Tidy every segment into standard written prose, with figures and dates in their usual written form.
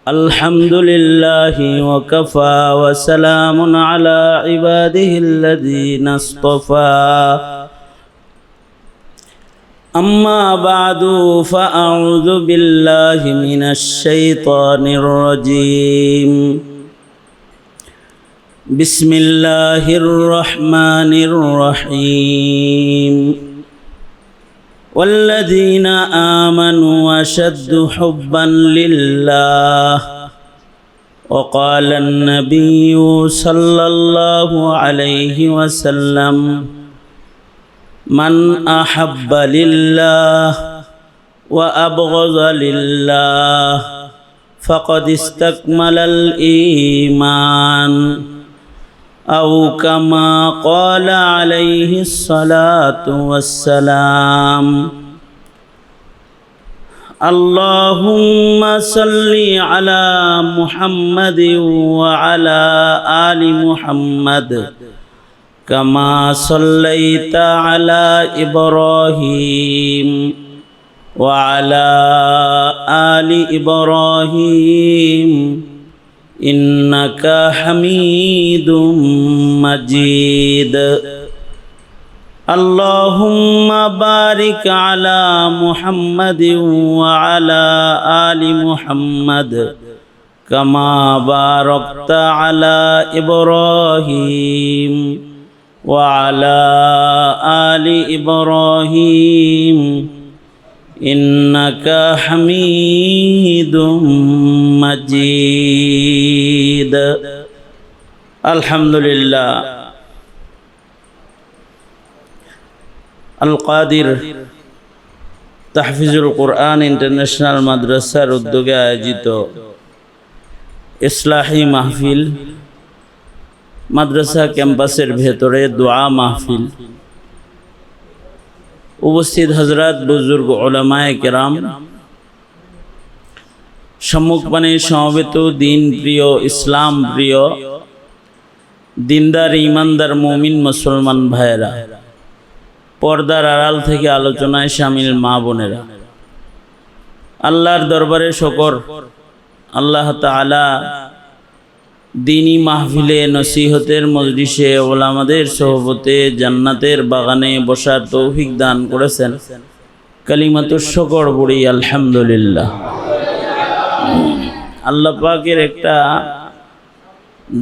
الحمد لله وكفى وسلام على عباده الذين اصطفى أما بعد فأعوذ بالله من الشيطان الرجيم بسم الله الرحمن الرحيم والذين آمنوا أشد حبا لله وقال النبي صلى الله عليه وسلم من أحب لله وأبغض لله فقد استكمل الإيمان أو كما قال عليه الصلاة والسلام اللهم صل على محمد وعلى آل محمد كما صليت على إبراهيم وعلى آل إبراهيم إنك حميد مجيد اللهم بارك على محمد وعلى آل محمد كما باركت على إبراهيم وعلى آل إبراهيم إنك حميد مجيد الحمد لله القادر তাহফিজুল কোরআন international মাদ্রাসার উদ্যোগে আয়োজিত ইসলাহি মাহফিল মাদ্রাসা ক্যাম্পাসের ভেতরে দোয়া মাহফিল উপস্থিত হযরত বুজুর্গ উলামায়ে কেরাম সম্মুখপানে সমবেত দিন প্রিয় ইসলাম প্রিয় দিনদার ইমানদার মুমিন মুসলমান ভাইয়েরা পর্দার আড়াল থেকে আলোচনায় শামিল মা বোনেরা আল্লাহর দরবারে শুকর আল্লাহ তাআলা দীনী মাহফিলে নসিহতের মজলিসে ওলামাদের সোহবতে জান্নাতের বাগানে বসার তৌফিক দান করেছেন কালিমাতুশ শুকর পড়ি আলহামদুলিল্লাহ। আল্লাহ পাকের একটা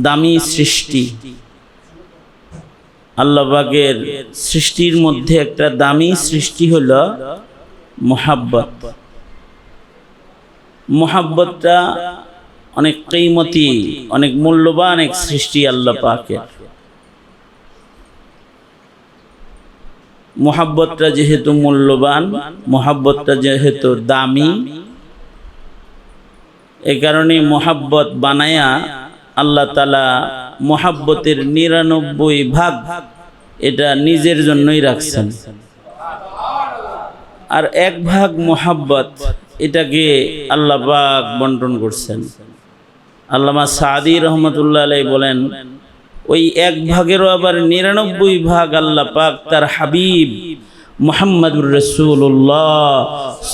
দামি সৃষ্টি, আল্লাহ পাকের সৃষ্টির মধ্যে একটা দামি সৃষ্টি হলো মুহাব্বত। মুহাব্বতটা অনেক কিমতি, অনেক মূল্যবান এক সৃষ্টি আল্লাহ পাকের। মুহাব্বতটা যেহেতু মূল্যবান, মুহাব্বতটা যেহেতু দামি, এই কারণে মুহাব্বত বানায়া আল্লাহ তাআলা মুহাব্বতের ৯৯ ভাগ এটা নিজের জন্যই রাখছেন, আর ১ ভাগ মুহাব্বত এটাকে আল্লাহ পাক বন্টন করছেন। আল্লামা সাদি রহমতুল্লাহ আলাইহি বলেন, ওই ১ ভাগেরও আবার ৯৯ ভাগ আল্লাহ পাক তার হাবিব মুহাম্মদুর রাসূলুল্লাহ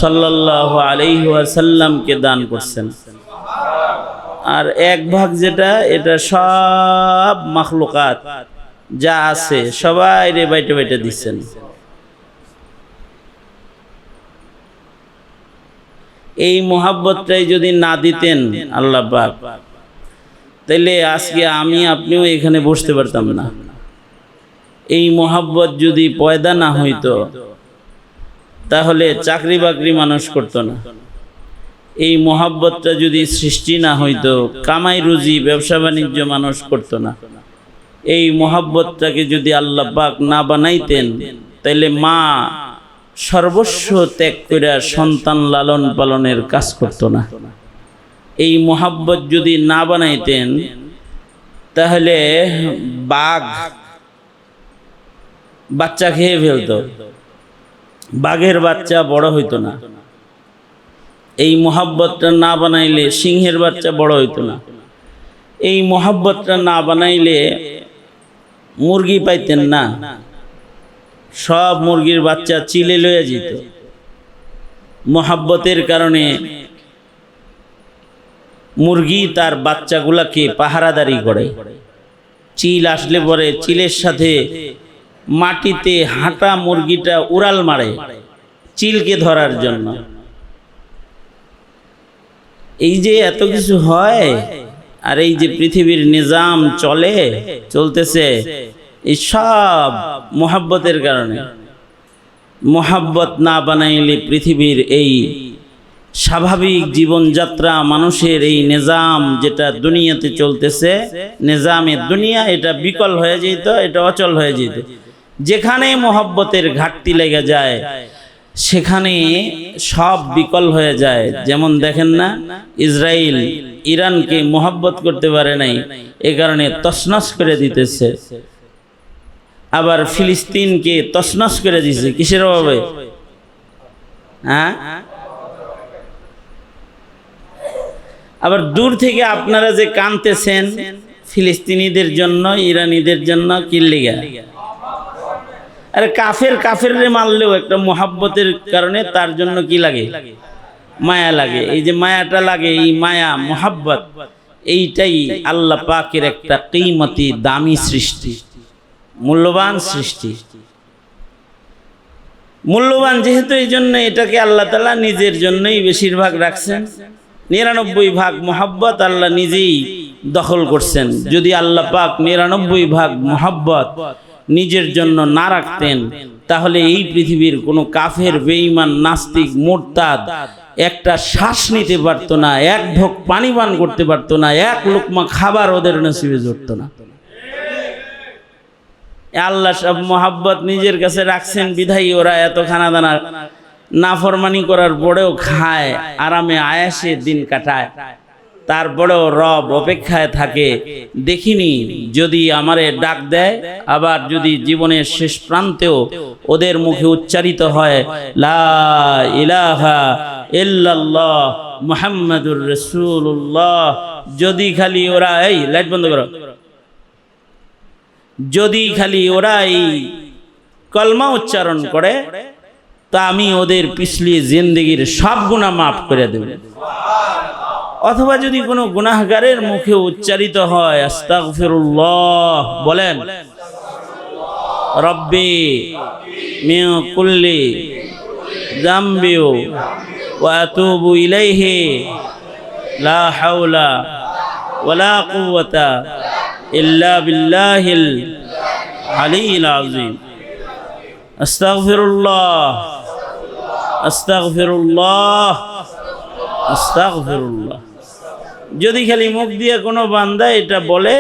সাল্লাল্লাহু আলাইহি ওয়াসাল্লামকে দান করছেন। আর ১ ভাগ যেটা, এটা সব মাখলুকাত যা আছে সবাই রে বাইটে বাইটে দিচ্ছেন। এই মুহাব্বতটাই যদি না দিতেন আল্লাহ পাক, তাইলে আজকে আমি আপনিও এখানে বসতে পারতাম না। এই মুহাব্বত যদি পয়দা না হইতো তাহলে চাকরি বাকরি মানুষ করতো না। এই মুহাব্বতটা যদি সৃষ্টি না হইতো কামাই রুজি ব্যবসা বাণিজ্য মানুষ করতো না। এই মুহাব্বতটাকে যদি আল্লাহ পাক না বানাইতেন তাইলে মা সর্বস্ব ত্যাগ করে সন্তান লালন পালনের কাজ করতো না। এই মুহাব্বত যদি না বানাইতেন তাহলে বাঘ বাচ্চা খেয়ে ফেলতো, বাঘের বাচ্চা বড় হইতো না। এই মুহাব্বতটা না বানাইলে সিংহের বাচ্চা বড় হইতো না। এই মুহাব্বতটা না বানাইলে মুরগি পাইতেন না, সব মুরগির বাচ্চা চিলে লয়ে যেত। মুহাব্বতের কারণে মুরগি তার বাচ্চাগুলাকে পাহারাদারি করে। চিল আসলে পরে চিলের সাথে মাটিতে হাঁটা মুরগিটা উড়াল মারে চিলকে ধরার জন্য। এই যে এত কিছু হয়, আর এই যে পৃথিবীর নিজাম চলতেছে, এই সব মোহাব্বতের কারণে। মোহাব্বত না বানাইলে পৃথিবীর এই স্বাভাবিক জীবনযাত্রা, মানুষের এই নিজাম যেটা দুনিয়াতে চলতেছে, নিজামে দুনিয়া, এটা বিকল হয়ে যেত, এটা অচল হয়ে যেত। যেখানে মোহাব্বতের ঘাটতি লেগে যায় সেখানে সব বিকল হয়ে যায়। যেমন দেখেন না, ইসরায়েল ইরানকে মোহাব্বত করতে পারে নাই, এ কারণে তছনছ করে দিতেছে। আবার ফিলিস্তিনকে তছনছ করে দিছে, কিসের অভাবে? হ্যাঁ, আবার দূর থেকে আপনারা যে কাঁদতেছেন ফিলিস্তিনিদের জন্য, ইরানিদের জন্য, কি লিগা? আরে কাফেররে মারলেও একটা মোহাব্বতের কারণে তার জন্য কি লাগে? মায়া লাগে। এই যে মায়াটা লাগে, এই মায়া মোহাব্বত, এইটাই আল্লাহ পাকের একটা কিমতি দামি সৃষ্টি, মূল্যবান সৃষ্টি। মূল্যবান যেহেতু, এই জন্য এটাকে আল্লাহ তাআলা নিজের জন্যই বেশিরভাগ রাখছেন। 99 ভাগ মোহাব্বত আল্লাহ নিজেই দখল করছেন। যদি আল্লাহ পাক 99 ভাগ মোহাব্বত নিজের জন্য না রাখতেন, তাহলে এই পৃথিবীর কোনো কাফের, বেঈমান, নাস্তিক, মুরতাদ একটা শ্বাস নিতে পারতো না, এক ঢোক পানি পান করতে পারতো না, এক লোকমা খাবার ওদের নসিবে জুটতো না। আল্লাহ সব মোহাব্বত নিজের কাছে রাখছেন বিধায়ী ওরা এত খানা দানা নাফরমানি করার পরেও খায়, আরামে আয়াসে দিন কাটায়। তারপরেও রব অপেক্ষায় থাকে, দেখিনি যদি আমারে ডাক দেয়, আবার যদি জীবনের শেষ প্রান্তেও ওদের মুখে উচ্চারিত হয় লা ইলাহা ইল্লাল্লাহ মুহাম্মাদুর রাসূলুল্লাহ, যদি খালি ওরা, এই লাইট বন্ধ করো, যদি খালি ওরা এই কলমা উচ্চারণ করে, তা আমি ওদের পিছলি জিন্দেগির সব গুনাহ মাফ করে দেব। অথবা যদি কোনো গুনাহগারের মুখে উচ্চারিত হয় আস্তাগফিরুল্লাহ, বলেন রব্বি মিন কুল্লি যামবি ওয়া আতুবু ইলাইহি লা হাওলা ওয়ালা কুওয়াতা ইল্লা বিল্লাহিল আলিয়্যিল আযীম। আস্তাগফিরুল্লাহ, আস্তাগফিরুল্লাহ, আস্তাগফিরুল্লাহ। যদি খালি মুখ দিয়ে কোনো বান্দা এটা বলে,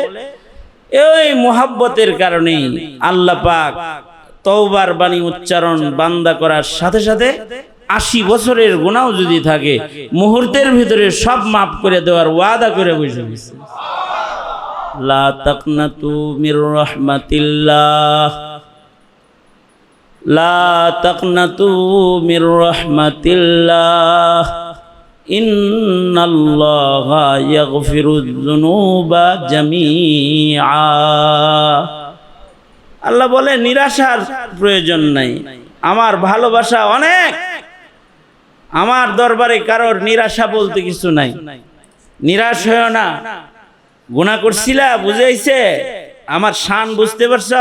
এই মুহাব্বতের কারণেই আল্লাহ পাক তওবার বাণী উচ্চারণ বান্দা করার সাথে সাথে 80 বছরের গুনাহ যদি থাকে, মুহূর্তের ভিতরে সব মাফ করে দেওয়ার ওয়াদা করে বসে গেছে। লা তাকনাতু মির রাহমাতিল্লাহ, লা তাকনাতু মির রাহমাতিল্লাহ, ইন্নাল্লাহা ইয়াগফিরুয যুনুবা জামিআ। আল্লাহ বলে নিরাশার প্রয়োজন নাই, আমার ভালোবাসা অনেক, আমার দরবারে কারোর নিরাশা বলতে কিছু নাই। নিরাশ হয়ো না। গুনাহ করছিলা, বুঝাইছে, আমার শান বুঝতে পারছ,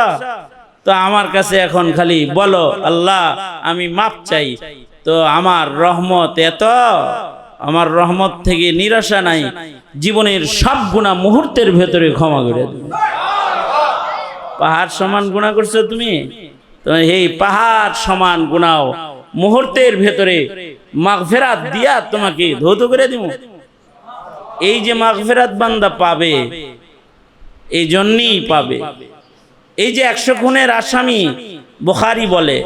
তো আমার কাছে এখন খালি বলো আল্লাহ আমি মাপ চাই, তো আমার রহমত এত, আমার রহমত থেকে নিরাশা নাই, জীবনের সব গুনাহ মুহূর্তের ভেতরে ক্ষমা করে দেব। পাহাড় সমান গুনাহ করছো তুমি, তো এই পাহাড় সমান গুনাহ মুহূর্তের ভেতরে মাগফিরাত দিয়া তোমাকে ধৌত করে দিব। এই যে মাগফিরাত বান্দা পাবে, এই জন্যই পাবে। এই যে 100 খুনের আসামি, বুখারী বলে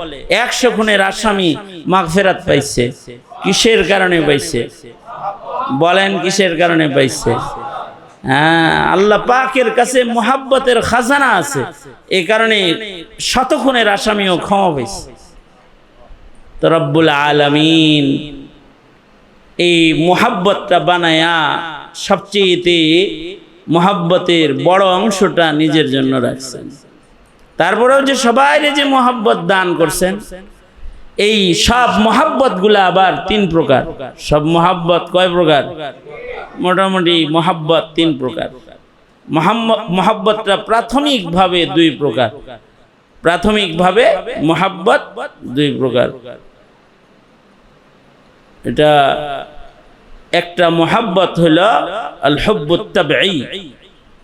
100 খুনের আসামি মাগফিরাত পাইছে, কিসের কারণে পাইছে? বলেন কিসের কারণে পাইছে? হ্যাঁ, আল্লাহ পাকের কাছে মুহাব্বতের খাজানা আছে, এই কারণে 100 খুনের আসামিও ক্ষমা পাইছে। তো রব্বুল আলামিন এই মুহাব্বতটা বানায়া সবচেয়ে মুহাব্বতের বড় অংশটা নিজের জন্য রাখছেন। তারপরেও যে সবাই যে মুহাব্বত দান করছেন, এই সব মোহাব্বত গুলা আবার 3 প্রকার। সব মোহাব্বত কয় প্রকার? মোটামুটি মোহাব্বত 3 প্রকার। মোহাব্বতটা প্রাথমিকভাবে 2 প্রকার। প্রাথমিকভাবে মোহাব্বত 2 প্রকার। এটা একটা মোহাব্বত হলো আল হুব্বুত তাবঈ,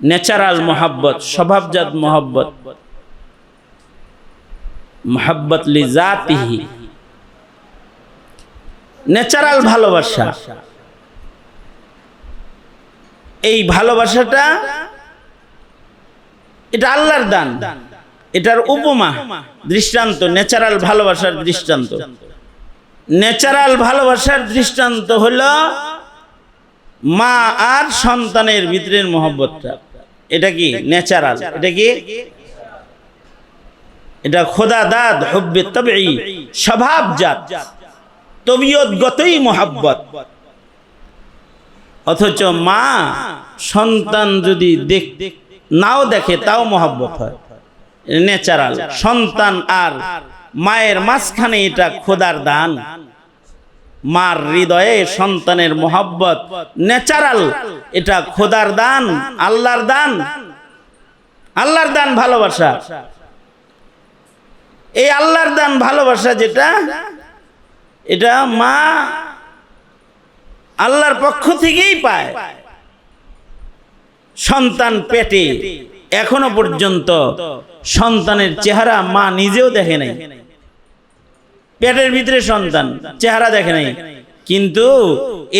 ন্যাচারাল মোহাব্বত, স্বভাবজাত মোহাব্বত। মোহাব্বত লিজাতিহি, ন্যাচারাল ভালোবাসা। এই ভালোবাসাটা এটা আল্লাহর দান, এটার উপমা দৃষ্টান্ত ন্যাচারাল ভালোবাসার দৃষ্টান্ত। ন্যাচারাল ভালোবাসার দৃষ্টান্ত হলো মা আর সন্তানের ভিতরের মোহাব্বতটা। এটা কি ন্যাচারাল? এটা কি? এটা খোদা দাদ হুব্বে তাবঈ, স্বভাবজাত তবিয়তগতই মোহাব্বত। অথচ মা সন্তান যদি নাও দেখে তাও মোহাব্বত হয়, ন্যাচারাল। সন্তান আর মায়ের মাঝখানে এটা খোদার দান। মার হৃদয়ে সন্তানের মোহাব্বত ন্যাচারাল, এটা খোদার দান, আল্লাহর দান, আল্লাহর দান ভালোবাসা। এই আল্লাহর দান ভালোবাসা যেটা, এটা মা আল্লাহর পক্ষ থেকেই পায়। সন্তান পেটে এখনো পর্যন্ত সন্তানের চেহারা মা নিজেও দেখে নাই। পেটের ভিতরে সন্তান, চেহারা দেখে নাই, কিন্তু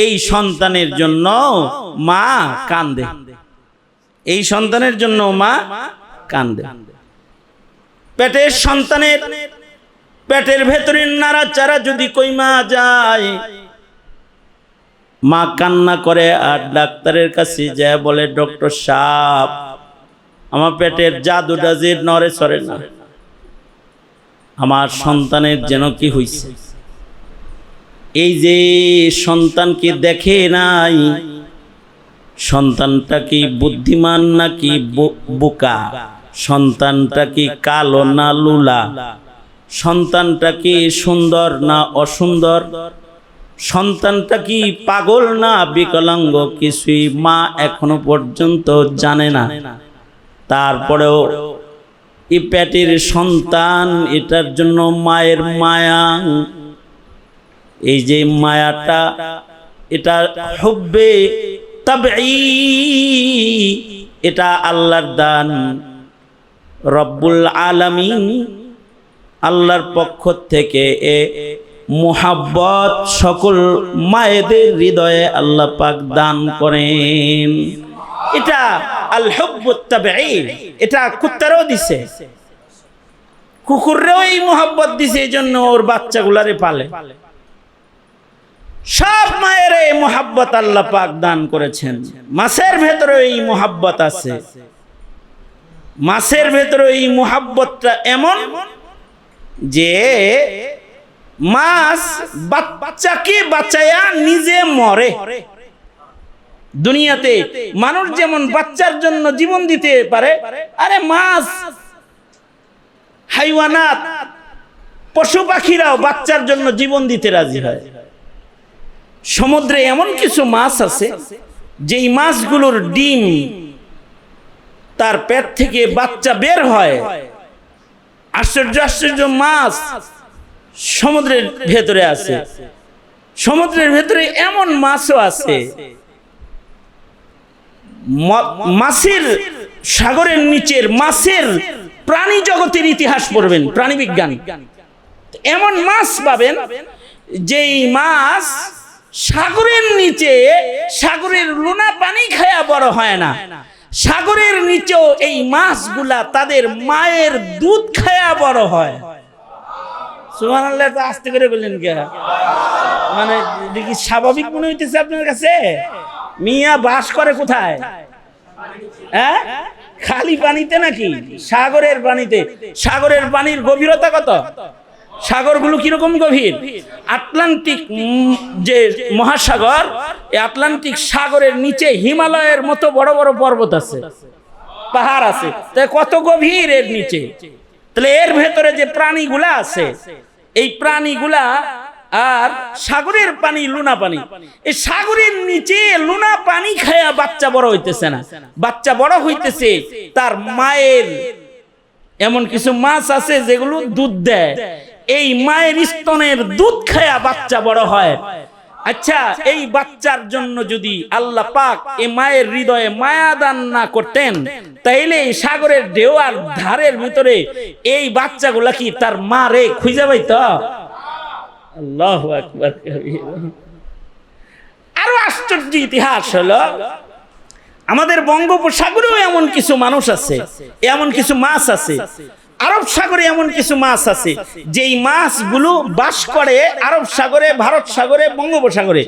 এই সন্তানের জন্য মা কান্দে। এই সন্তানের জন্য মা কান্দে। পেটের সন্তানের পেটের ভেতরের নাড়াচাড়া যদি কইমা যায়, মা কান্না করে আর ডাক্তারের কাছে যায় বলে, ডক্টর সাহেব আমার পেটের জাদুটা যে নড়ে চড়ে না, আমার সন্তানের যেন কি হইছে। এই যে সন্তানকে দেখে নাই, সন্তানটা কি বুদ্ধিমান নাকি বোকা, সন্তানটা কি কালো না লুলা, সন্তানটা কি সুন্দর না অসুন্দর, সন্তানটা কি পাগল না বিকলাঙ্গ, কিছুই মা এখনো পর্যন্ত জানে না। তারপরেও এই পেটের সন্তান, এটার জন্য মায়ের মায়া, এই যে মায়াটা, এটা হুব্বে তাবঈ, এটা আল্লাহর দান। রব্বুল আলামিন আল্লাহর পক্ষ থেকে এ মুহাব্বত সকল মায়েদের হৃদয়ে আল্লাহ পাক দান করেন। এটা আল হুব্বুত তাবঈ, এটা কুত্তারও দিছে, কুকুররেও এই মুহাব্বত দিছে, এই জন্য ওর বাচ্চাগুলারে পালে। সব মায়ের এই মুহাব্বত আল্লাহ পাক দান করেছেন। মাছের ভেতরে এই মুহাব্বত আছে। মাছের ভেতরে এই মুহাব্বতটা এমন যে মাছ বাচ্চাকে বাঁচায়া নিজে মরে। দুনিয়াতে মানুষ যেমন বাচ্চার জন্য জীবন দিতে পারে, আরে মাছ, হাইওয়ানাত, পশু পাখিরাও বাচ্চার জন্য জীবন দিতে রাজি হয়। সমুদ্রে এমন কিছু মাছ আছে যেই মাছগুলোর ডিম, তার পেট থেকে বাচ্চা বের হয়। আশ্চর্য আশ্চর্য মাছ সমুদ্রের ভেতরে আছে। সমুদ্রের ভেতরে এমন মাছও আছে, মাছের সাগরের নিচের মাছের প্রাণী জগতের ইতিহাস পড়বেন, প্রাণী বিজ্ঞান, এমন মাছ পাবেন যেই মাছ সাগরের নিচে সাগরের লোনা পানি খায়া বড় হয় না। সাগরের নিচেও এই মাছগুলা তাদের মায়ের দুধ খায়া বড় হয়। সুবহানাল্লাহ, তো আস্তে করে বললেন কে? মানে দেখি স্বাভাবিক মনে হইতেছে আপনার কাছে? মিয়া বাস করে কোথায়? হ্যাঁ, খালি পানিতে নাকি সাগরের পানিতে? সাগরের পানির গভীরতা কত? সাগরগুলো কিরকম গভীর? আটলান্টিক যে মহাসাগর, এই আটলান্টিক সাগরের নিচে হিমালয়ের মতো বড় বড় পর্বত আছে, পাহাড় আছে। তাই কত গভীর এর নিচে? তাহলে এর ভেতরে যে প্রাণীগুলা আছে, এই প্রাণীগুলা আর সাগরের পানি লুনা পানি, এই সাগরের নিচে লুনা পানি খায়া বাচ্চা বড় হইতেছে না, বাচ্চা বড় হইতেছে তার মায়ের। এমন কিছু মাছ আছে যেগুলো দুধ দেয়, এই মায়ের স্তনের দুধ খায়া বাচ্চা বড় হয়। আচ্ছা, এই বাচ্চার জন্য যদি আল্লাহ পাক এই মায়ের হৃদয়ে মায়া দান না করতেন, তাইলে এই সাগরের ঢেউ আর ধারের ভিতরে এই বাচ্চাগুলা কি তার মা রে খুঁজে পাইতো? আল্লাহু আকবার। আরো আশ্চর্য ইতিহাস হলো, আমাদের বঙ্গোপসাগরেও এমন কিছু মানুষ আছে, এমন কিছু মাছ আছে, আরব সাগরে এমন কিছু মাছ আছে যেই মাছগুলো বাস করে আরব সাগরে, ভারত সাগরে, বঙ্গোপসাগরে,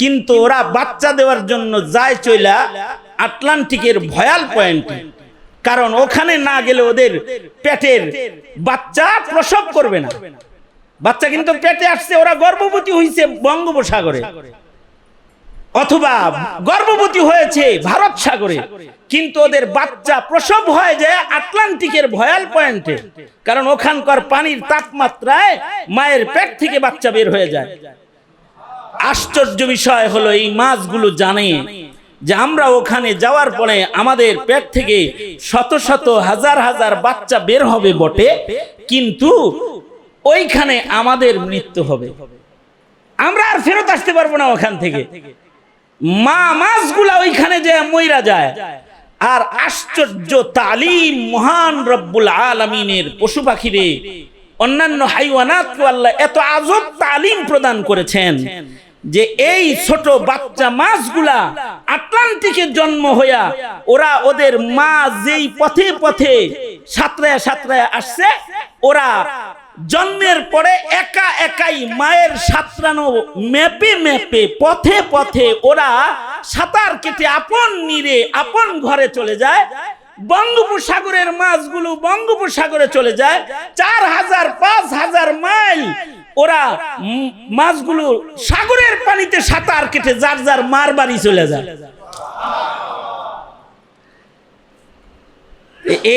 কিন্তু ওরা বাচ্চা দেওয়ার জন্য যায় চইলা আটলান্টিকের ভয়াল পয়েন্টে। কারণ ওখানে না গেলে ওদের পেটের বাচ্চা প্রসব করবে না। বাচ্চা কিন্তু পেটে আসছে, ওরা গর্ভবতী হয়েছে বঙ্গোপসাগরে, অথবা গর্ভবতী হয়েছে ভারত সাগরে, কিন্তু ওদের বাচ্চা প্রসব হয় যায় আটলান্টিকের ভয়াল পয়েন্টে। কারণ ওখানকার পানির তাপমাত্রায় মায়ের পেট থেকে বাচ্চা বের হয়ে যায়। আশ্চর্য বিষয় হলো, এই মাছগুলো জানে যে আমরা ওখানে যাওয়ার পরে আমাদের পেট থেকে শত শত হাজার হাজার বাচ্চা বের হবে বটে, কিন্তু ওইখানে আমাদের মৃত্যু হবে, আমরা আর ফেরত আসতে পারবো না ওখান থেকে। মা মাছগুলা ওইখানে যে মইরা যায়। আর আশ্চর্য তালিম মহান রব্বুল আলামিনের পশু পাখিরে, অন্যান্য হাইওয়ানাতকে আল্লাহ এত আজব তালিম প্রদান করেছেন যে এই ছোট বাচ্চা মাছগুলা আটলান্টিকে জন্ম হইয়া ওরা ওদের মা যেই পথে পথে সাঁতরায়া সাঁতরায়া আসছে, ওরা জন্মের পরে একা একাই মায়ের সাঁতরানো মেপে মেপে পথে পথে ওরা সাঁতার কেটে আপন নীরে আপন ঘরে চলে যায়। বঙ্গোপসাগরের মাছগুলো বঙ্গোপসাগরে চলে যায়, 4000-5000 মাইল ওরা মাছগুলো সাগরের পানিতে সাঁতার কেটে যার যার মার বাড়ি চলে যায়।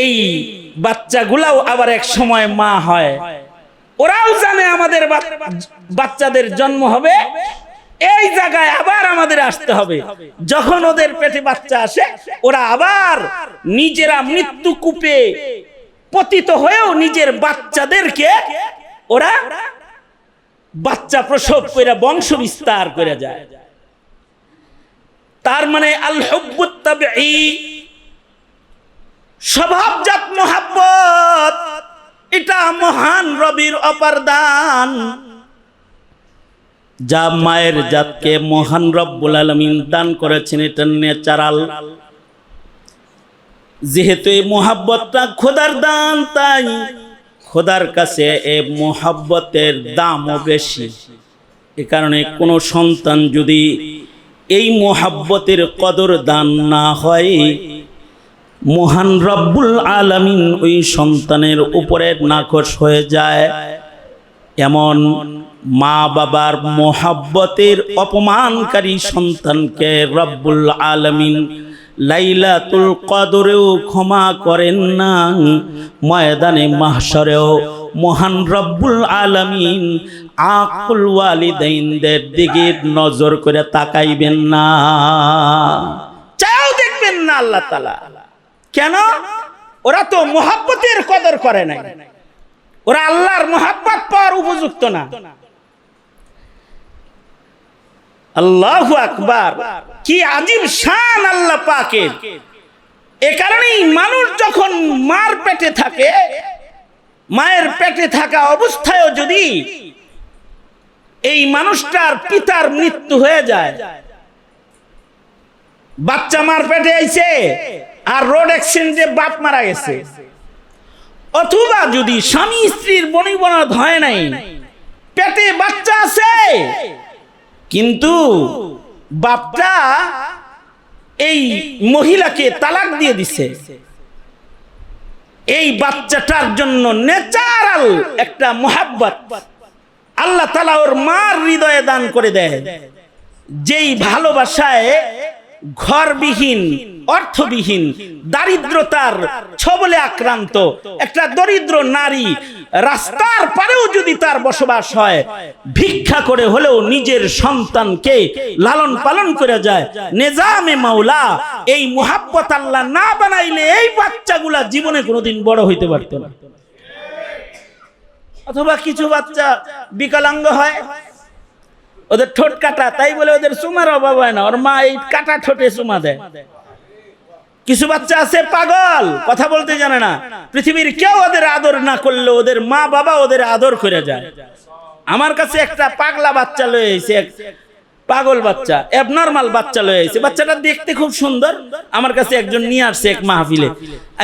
এই বাচ্চাগুলাও আবার এক সময় মা হয়, ওরাও জানে আমাদের বাচ্চাদের জন্ম হবে, এই জায়গায় আবার আমাদের আসতে হবে। যখন ওদের পেটে বাচ্চা আসে, ওরা আবার নিজেরা মৃত্যু কূপে পতিত হয়েও নিজের বাচ্চাদেরকে ওরা বাচ্চা প্রসব করে বংশ বিস্তার করে যায়। তার মানে আল হুব্বুত তাবিঈ, স্বভাবজাত মোহাব্বত, এটা মহান রবির অপার দান, যা মায়ের জাতকে মহান রব্বুল আলামিন দান করেছেন। এটা ন্যাচারাল। যেহেতু এই মোহাব্বতটা খোদার দান, তাই খোদার কাছে এই মোহাব্বতের দামও বেশি। এ কারণে কোনো সন্তান যদি এই মোহাব্বতের কদর দান না হয়, মহান রব্বুল আলামিন ওই সন্তানের উপরে নাখোশ হয়ে যায়। এমন মা বাবার মোহাব্বতের অপমানকারী সন্তানকে রব্বুল আলামিন লাইলাতুল কদরেও ক্ষমা করেন না, ময়দানে মাহশরেও মহান রব্বুল আলামিন আকুল ওয়ালিদাইনদের দিকে নজর করে তাকাইবেন না, চাও দেখবেন না আল্লাহ তাআলা। কেন? ওরা তো মোহাব্বতের কদর করে নাই, ওরা আল্লাহর মোহাব্বত পাওয়ার উপযুক্ত না। আল্লাহু আকবার, কি আজীব শান আল্লাহ পাকের। এ কারণেই মানুষ যখন মার পেটে থাকে, মায়ের পেটে থাকা অবস্থায়ও যদি এই মানুষটার পিতার মৃত্যু হয়ে যায়, বাচ্চা মার পেটে আইছে আর রোড অ্যাক্সিডেন্টে বাপ মারা গেছে, অথবা যদি স্বামী স্ত্রীর বনিবনাত হয় নাই, পেটে বাচ্চা আছে কিন্তু বাপটা এই মহিলাকে তালাক দিয়ে দিছে, এই বাচ্চাটার জন্য ন্যাচারাল একটা মোহাব্বত আল্লাহ তাআলা ওর মার হৃদয়ে দান করে দেয়। যেই ভালোবাসায় ঘরবিহীন, অর্থবিহীন, দারিদ্রতার ছবলে আক্রান্ত একটা দরিদ্র নারী রাস্তার পারেও যদি তার বসবাস হয়, ভিক্ষা করে হলেও নিজের সন্তানকে লালন পালন করে যায়, নিজামে মাওলা এই মুহাব্বত আল্লাহ না বানাইলে এই বাচ্চাগুলা জীবনে কোনোদিন বড় হইতে পারতো না। অথবা কিছু বাচ্চা বিকলাঙ্গ হয়, ওদের ঠোঁট কাটা, তাই বলে ওদের চুমার অভাব হয় না, ওর মা এই কাটা ঠোঁটে চুমা দেয়। কিছু বাচ্চা আছে পাগল, কথা বলতে জানে না, পৃথিবীর কেউ ওদের আদর না করলে ওদের মা বাবা ওদের আদর করে যায়। আমার কাছে একটা পাগলা বাচ্চা লয়ে এসে, পাগল বাচ্চা, অ্যাবনর্মাল বাচ্চা লয়ে এসে, বাচ্চাটা দেখতে খুব সুন্দর, আমার কাছে একজন নিয়ে আসছে এক মাহফিলে,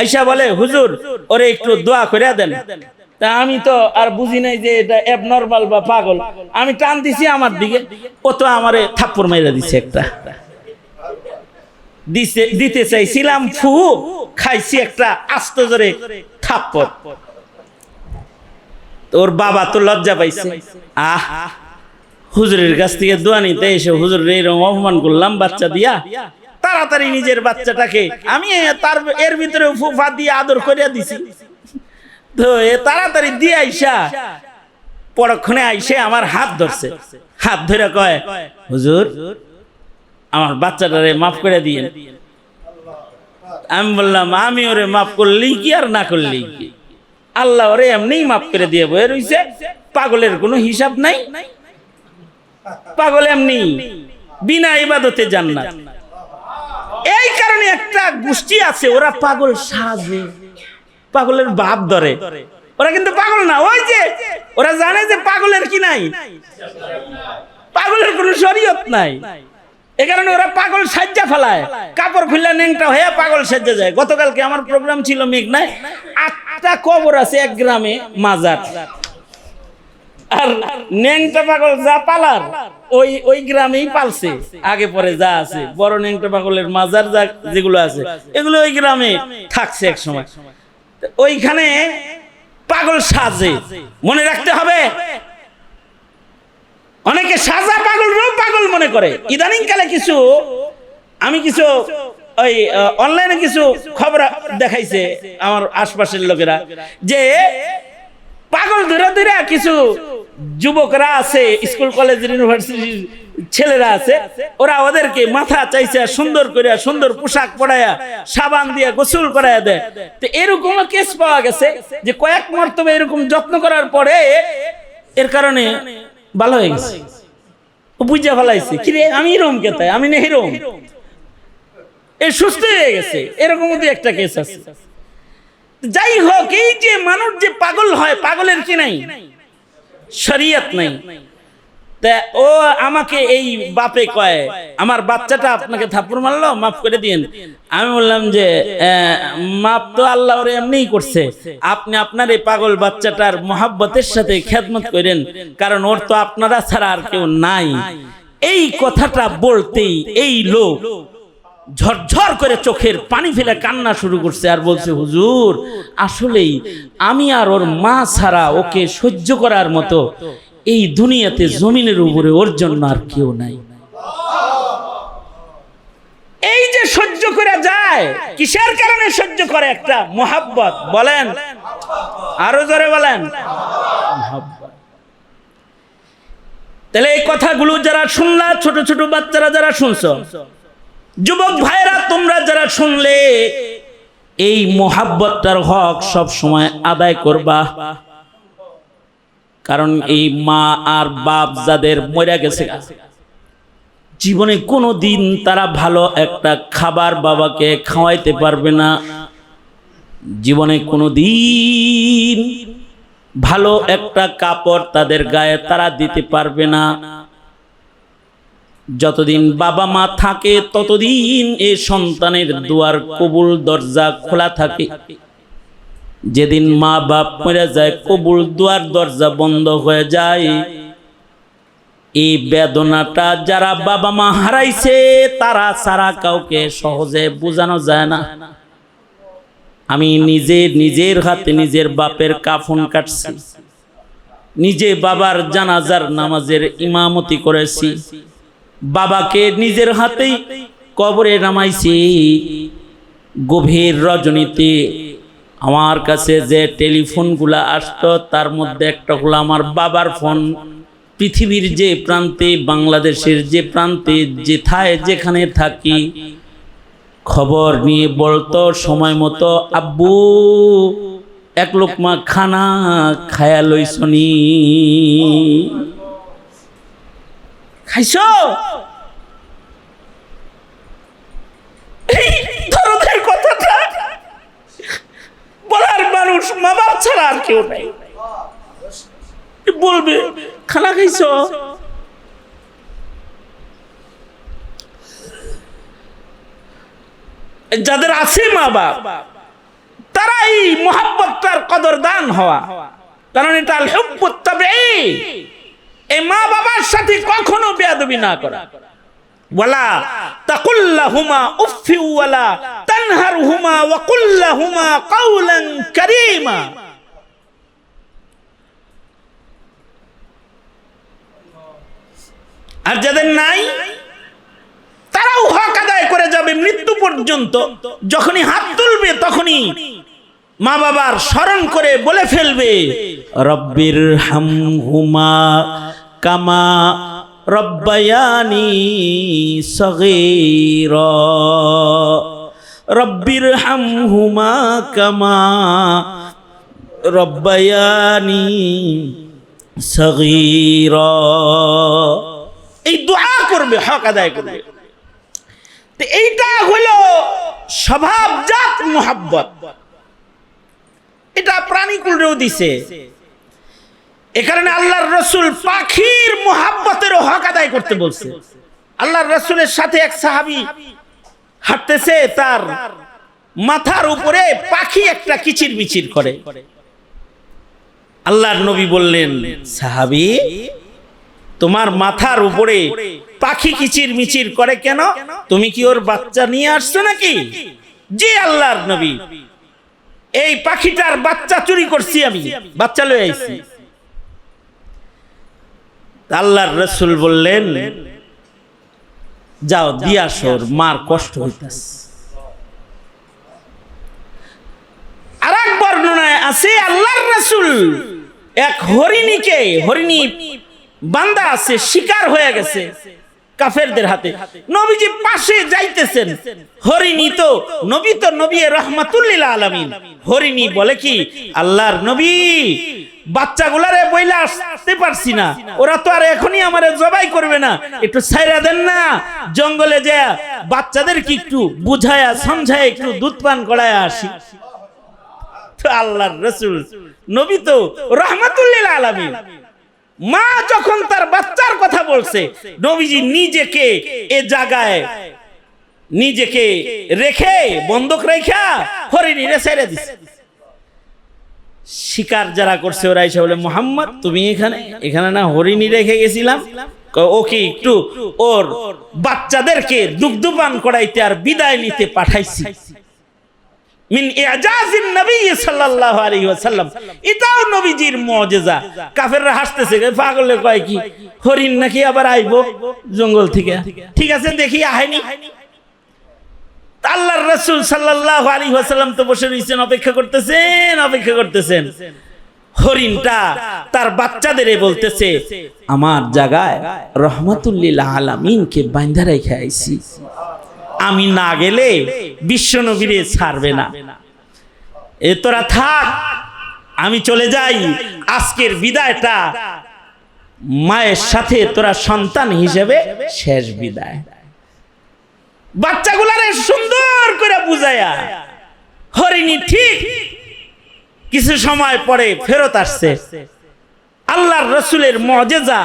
আইসা বলে হুজুর ওরে একটু দোয়া করে দেন। তা আমি তো আর বুঝি নাই যে এটা অ্যাবনর্মাল বা পাগল, আমি টান দিছি আমার দিকে, ও তো আমারে থাপ্পড় মাইরা দিছে একটা, দিতে চাইছিলাম ফু, খাইছি একটা আস্ত জোরে থাপ্পড়। তোর বাবা তো লজ্জা পাইছে, হুজুরের কাছ থেকে দোয়া নিতে এসে হুজুরের এরকম অপমান করলাম বাচ্চা দিয়া। তাড়াতাড়ি নিজের বাচ্চাটাকে আমি তার এর ভিতরে ফুফা দিয়ে আদর করিয়া দিছি, তো এ তাড়াতাড়ি দিয়ে আইসা পরক্ষণে আইসে আমার হাত ধরছে, হাত ধরে কয় হুজুর আমার বাচ্চাটারে মাফ করে দিয়ে। আমি বললাম আমি ওরে মাফ করলেই কি আর না করলেই কি, আল্লাহ ওরে এমনিই মাফ করে দিয়ে বয়ে রইছে, পাগলের কোনো হিসাব নাই, পাগল এমনি বিনা ইবাদতে জান্নাত। এই কারণে একটা গোষ্ঠী আছে ওরা পাগল সাজে, পাগলের বাপ ধরে, ওরা কিন্তু পাগল না, ওই যে ওরা জানে যে পাগলের কি নাই, পাগলের কোনো শরীয়ত নাই, এ কারণে ওরা পাগল সাজ্জা ফেলায়, কাপড় খুললে ন্যাংটা হয়ে পাগল সাজ্জা যায়। গতকালকে আমার প্রোগ্রাম ছিল মেঘনায়, 8টা কবর আছে এক গ্রামে মাজার, আর ন্যাংটা পাগল যা পালার ওই গ্রামেই পালছে, আগে পরে যা আছে বড় ন্যাংটা পাগলের মাজার যা যেগুলো আছে এগুলো ওই গ্রামে থাকছে এক সময়, ওইখানে পাগল সাজে। মনে রাখতে হবে, অনেকে সাজা পাগলরাও পাগল মনে করে। ইদানিং কালে আমি কিছু ওই অনলাইনে কিছু খবর দেখাইছে আমার আশপাশের লোকেরা, যে পাগল ধরে ধরে কিছু যুবকরা আছে, স্কুল কলেজ ইউনিভার্সিটির ছেলেরা আছে, ওরা ওদেরকে মাথা চাইছে সুন্দর করে, সুন্দর পোশাক পরায়া, সাবান দিয়ে গোসল করায়া দেয়। তো এরকম কেস পাওয়া গেছে যে কয়েক মর্তবে এরকম যত্ন করার পরে এর কারণে ভালো হয়ে গেছে, ও বুঝা ফেলাইছে কিরে আমি এরকম কে, তাই আমি না এরকম, এ সুস্থ হয়ে গেছে। এরকম একটা কেস আছে। যাই হোক, এই যে মানুষ যে পাগল হয়, পাগলের কি নাই, শরীয়ত নাই। তা ও আমাকে এই বাপে কয় আমার বাচ্চাটা আপনাকে থাপ্পড় মারলো, মাফ করে দিন। আমি বললাম যে মাফ তো আল্লাহ ওরে এমনিই করছে, আপনি আপনার এই পাগল বাচ্চাটার মহাব্বতের সাথে খেদমত করেন, কারণ ওর তো আপনারা ছাড়া আর কেউ নাই। এই কথাটা বলতেই এই লোক ঝরঝর করে চোখের পানি ফেলে কান্না শুরু করছে, আর বলছে হুজুর আসলেই আমি আর ওর মা ছাড়া ওকে সহ্য করার মতো এই দুনিয়াতে জমিনের উপরে ওর জন্য আর কেউ নাই। এই যে সহ্য করে যায়, কিসের কারণে সহ্য করে? একটা মোহাব্বত। বলেন আরো জোরে বলেন, মোহাব্বত। তাহলে এই কথাগুলো যারা শুনলা, ছোট ছোট বাচ্চারা যারা শুনছো, যুবক ভাইরা তোমরা যারা শুনলে, এই মোহাব্বতটার হক সব সময় আদায় করবা। কারণ এই মা আর বাপ যাদের মরে গেছে, জীবনে কোনো দিন তারা ভালো একটা খাবার বাবাকে খাওয়াইতে পারবে না, জীবনে কোনো দিন ভালো একটা কাপড় তাদের গায়ে তারা দিতে পারবে না। যতদিন বাবা মা থাকে ততদিন এই সন্তানের দুয়ার কবুল দরজা খোলা থাকে। যেদিন মা বাপ মরে যায়, কবুল দুয়ার দরজা বন্ধ হয়ে যায়। এই বেদনাটা যারা বাবা মা হারাইছে তারা ছাড়া কাউকে সহজে বোঝানো যায় না। আমি নিজের হাতে নিজের বাপের কাফন কাটছি, নিজে বাবার জানাজার নামাজের ইমামতি করেছি, বাবাকে নিজের হাতেই কবরে নামাইছি। গভীর রজনীতে আমার কাছে যে টেলিফোনগুলা আসতো তার মধ্যে একটা হলো আমার বাবার ফোন। পৃথিবীর যে প্রান্তে, বাংলাদেশের যে প্রান্তে, যেথায় যেখানে থাকি, খবর নিয়ে বলতো সময় মতো, আব্বু এক লোকমা খানা খায়া লইছনি, খাইছ? এই ধরনের কথাটা বলার মানুষ মা বাপ ছাড়া আর কেউ নাই। বলবে খানা খাইছ? যাদের আছে মা বাপ তারাই মুহাব্বতটার কদরদান হওয়া, কারণ এটা আল হুব্বুত তাবিঈ। এই মা বাবার সাথে কখনো বেয়াদবি না করা। ওয়ালা তাকুল লাহুমা উফফি ওয়ালা তানহারহুমা ওয়া কুল লাহুমা কাওলান কারীমা। আর যাদের নাই তারাও হক আদায় করে যাবে মৃত্যু পর্যন্ত। যখনই হাত তুলবে তখনই মা বাবার স্মরণ করে বলে ফেলবে, রব্বির হামহুমা কামা রব্বায়ানি সগীরা, রব্বির হামহুমা কামা রব্বায়ানি সগীরা। এই দোয়া করবে, হক আদায় করবে। তো এইটা হলো স্বভাবজাত মুহাব্বত। এটা প্রাণীকুলেও দিছে। এ কারণে আল্লাহর রাসূল পাখির মুহাব্বতেরও হক আদায় করতে বলছে। আল্লাহর রাসূলের সাথে এক সাহাবী হাঁটতেছে, তার মাথার উপরে পাখি একটা কিচিরমিচির করে। আল্লাহর নবী বললেন, সাহাবী তোমার মাথার উপরে পাখি কিচিরমিচির করে কেন? তুমি কি ওর বাচ্চা নিয়ে আসছো নাকি? জি আল্লাহর নবী, এই পাখিটার বাচ্চা চুরি করছি, আমি বাচ্চা লয়ে আইছি। আল্লাহর রাসূল বললেন, যাও দিয়া আসো, মার কষ্ট হইতাছে। আরেক বর্ণনায় আছে আল্লাহর রাসূল এক হরিণীকে, হরিণী বান্দা আছে, শিকার হয়ে গেছে কাফেরদের হাতে, নবীজি পাশে যাইতেছেন। হরিণী তো নবী, তো নবী রাহমাতুল লিল আলামিন। হরিণী বলে কি, আল্লাহর নবী বাচ্চাগুলারে বইলা আসতে পারছি না, ওরা তো আর এখনই আমারে জবাই করবে না, একটু ছাইরা দেন না, জঙ্গলে যা বাচ্চাদের কি একটু বুঝায়া সমঝায় একটু দুধ পান করায় আসি। তো আল্লাহর রাসূল নবী তো রাহমাতুল লিল আলামিন, মা যখন তার বাচ্চার কথা বলছে, নবীজি নিজেকে এ জায়গায় নিজেকে রেখে, বন্ধক রেখা হরিণীরে ছেড়ে দিছে। শিকার যারা করছে ওরা এসে বলে, মুহাম্মদ তুমি এখানে না হরিণী রেখে গেছিলাম, ওকে একটু ওর বাচ্চাদেরকে দুগ্ধপান করাইতে আর বিদায় নিতে পাঠাইছি। মিন ইজাজিন নবী সাল্লাল্লাহু আলাইহি ওয়াসাল্লাম, এটাও নবীজির মুজিজা। কাফেররা হাসতেছে, পাগলে কয় কি, হরিণ নাকি আবার আইবো জঙ্গল থেকে? ঠিক আছে দেখি আহেনি। আল্লাহর রাসূল সাল্লাল্লাহু আলাইহি ওয়াসাল্লাম তো বসে রইছেন, অপেক্ষা করতেছেন। হরিণটা তার বাচ্চাদেরে বলতেছে, আমার জায়গায় রাহমাতুল লিল আলামিনকে বাইন্ধা রেখে আইছি, আমি না গেলে বিশ্ব নবীরে ছাড়বে না, এ তোরা থাক, আমি চলে যাই। আজকের বিদায়টা মায়ের সাথে তোরা সন্তান হিসেবে শেষ বিদায়। বাচ্চাগুলারে সুন্দর করে বুঝায়া হরিণী ঠিক কিছু সময় পরে ফেরত আসছে। আল্লাহর রাসূলের মুজিজা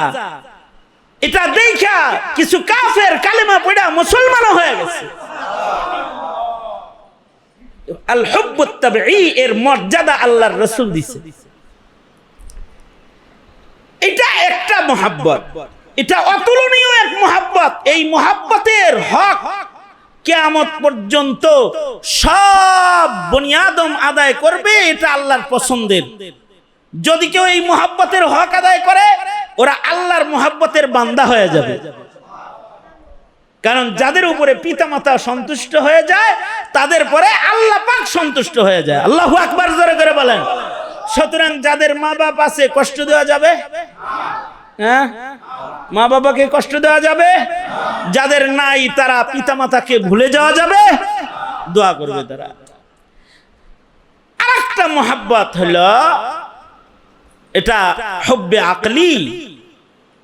এটা দেখা কিছু কাফের কালেমা পড়া মুসলমান হয়ে গেছে। আল হুব্বুত তাবিঈ এর মর্যাদা আল্লাহর রাসূল দিয়েছে। এটা একটা মুহাব্বত, এটা অতুলনীয় এক মুহাব্বত। এই মুহাব্বতের হক কিয়ামত পর্যন্ত সব বনি আদম আদায় করবে, এটা আল্লাহর পছন্দের। যদি কেউ এই মুহাব্বতের হক আদায় করে, ওরা আল্লাহর মুহাব্বতের বান্দা হয়ে যাবে। কারণ যাদের উপরে পিতামাতা সন্তুষ্ট হয়ে যায় তাদের পরে আল্লাহ পাক সন্তুষ্ট হয়ে যায়। আল্লাহু আকবার জোরে করে বলেন। সুতরাং যাদের মা বাপ আছে কষ্ট দেওয়া যাবে? হ্যাঁ, মা বাবাকে কষ্ট দেওয়া যাবে? যাদের নাই তারা পিতামাতাকে ভুলে যাওয়া যাবে? দোয়া করবে তারা। আরেকটা মোহাব্বত হলো এটা হুব্বে আকলি,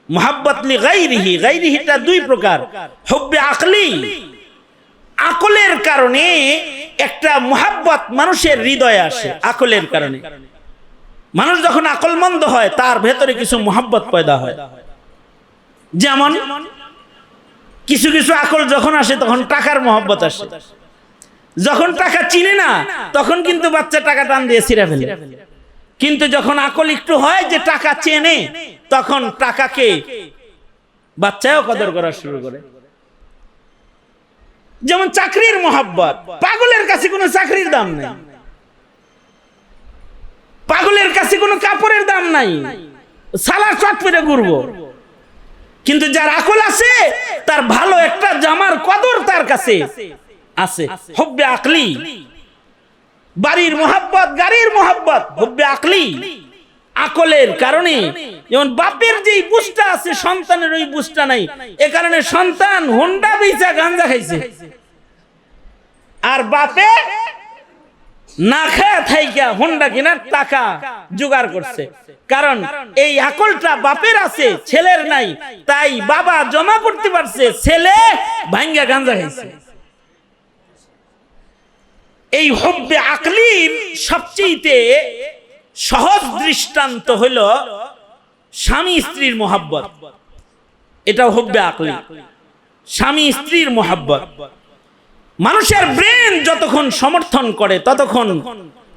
মোহাব্বত লি গায়রিহি। গায়রিহিটা দুই প্রকার। হুব্বে আকলি, আকলের কারণে একটা মোহাব্বত মানুষের হৃদয়ে আসে। আকলের কারণে মানুষ যখন আকলমন্দ হয় তার ভেতরে কিছু মোহাব্বত পয়দা হয়। যেমন কিছু কিছু আকল যখন আসে তখন টাকার মোহাব্বত আসে। যখন টাকা চিনে না তখন কিন্তু বাচ্চা টাকা টান দিয়ে ছিঁড়ে ফেলে, কিন্তু যখন আকল একটু হয় যে টাকা চেনে তখন টাকাকে বাচ্চাও কদর করা শুরু করে। যেমন চাকরির মোহাব্বত, পাগলের কাছে কোনো চাকরির দাম নাই, পাগলের কাছে কোনো কাপড়ের দাম নাই, সালার চট পেরে ঘুরবো। কিন্তু যার আকল আছে তার ভালো একটা জামার কদর তার কাছে আছে। হুব্বে আকলি। বাড়ির মোহাব্বত, গাড়ির মোহাব্বত, হুব্বে আকলি, আকলের কারণে। যেমন বাপের যেই বুঝটা আছে সন্তানের ওই বুঝটা নাই, এ কারণে সন্তান হোন্ডা বেচা গাঞ্জা খাইছে, আর বাপে না খায় থাইকা হোন্ডা কেনার টাকা জোগাড় করছে। কারণ এই আকলটা বাপের আছে, ছেলের নাই, তাই বাবা জমা করতে পারছে, ছেলে ভাঙ্গা গাঞ্জা খাইছে। এই হুব্বে আকলির সবচেয়ে সহজ দৃষ্টান্ত হলো স্বামী স্ত্রীর মোহাব্বত। এটা হুব্বে আকলি, স্বামী স্ত্রীর মোহাব্বত। মানুষের ব্রেন যতক্ষণ সমর্থন করে ততক্ষণ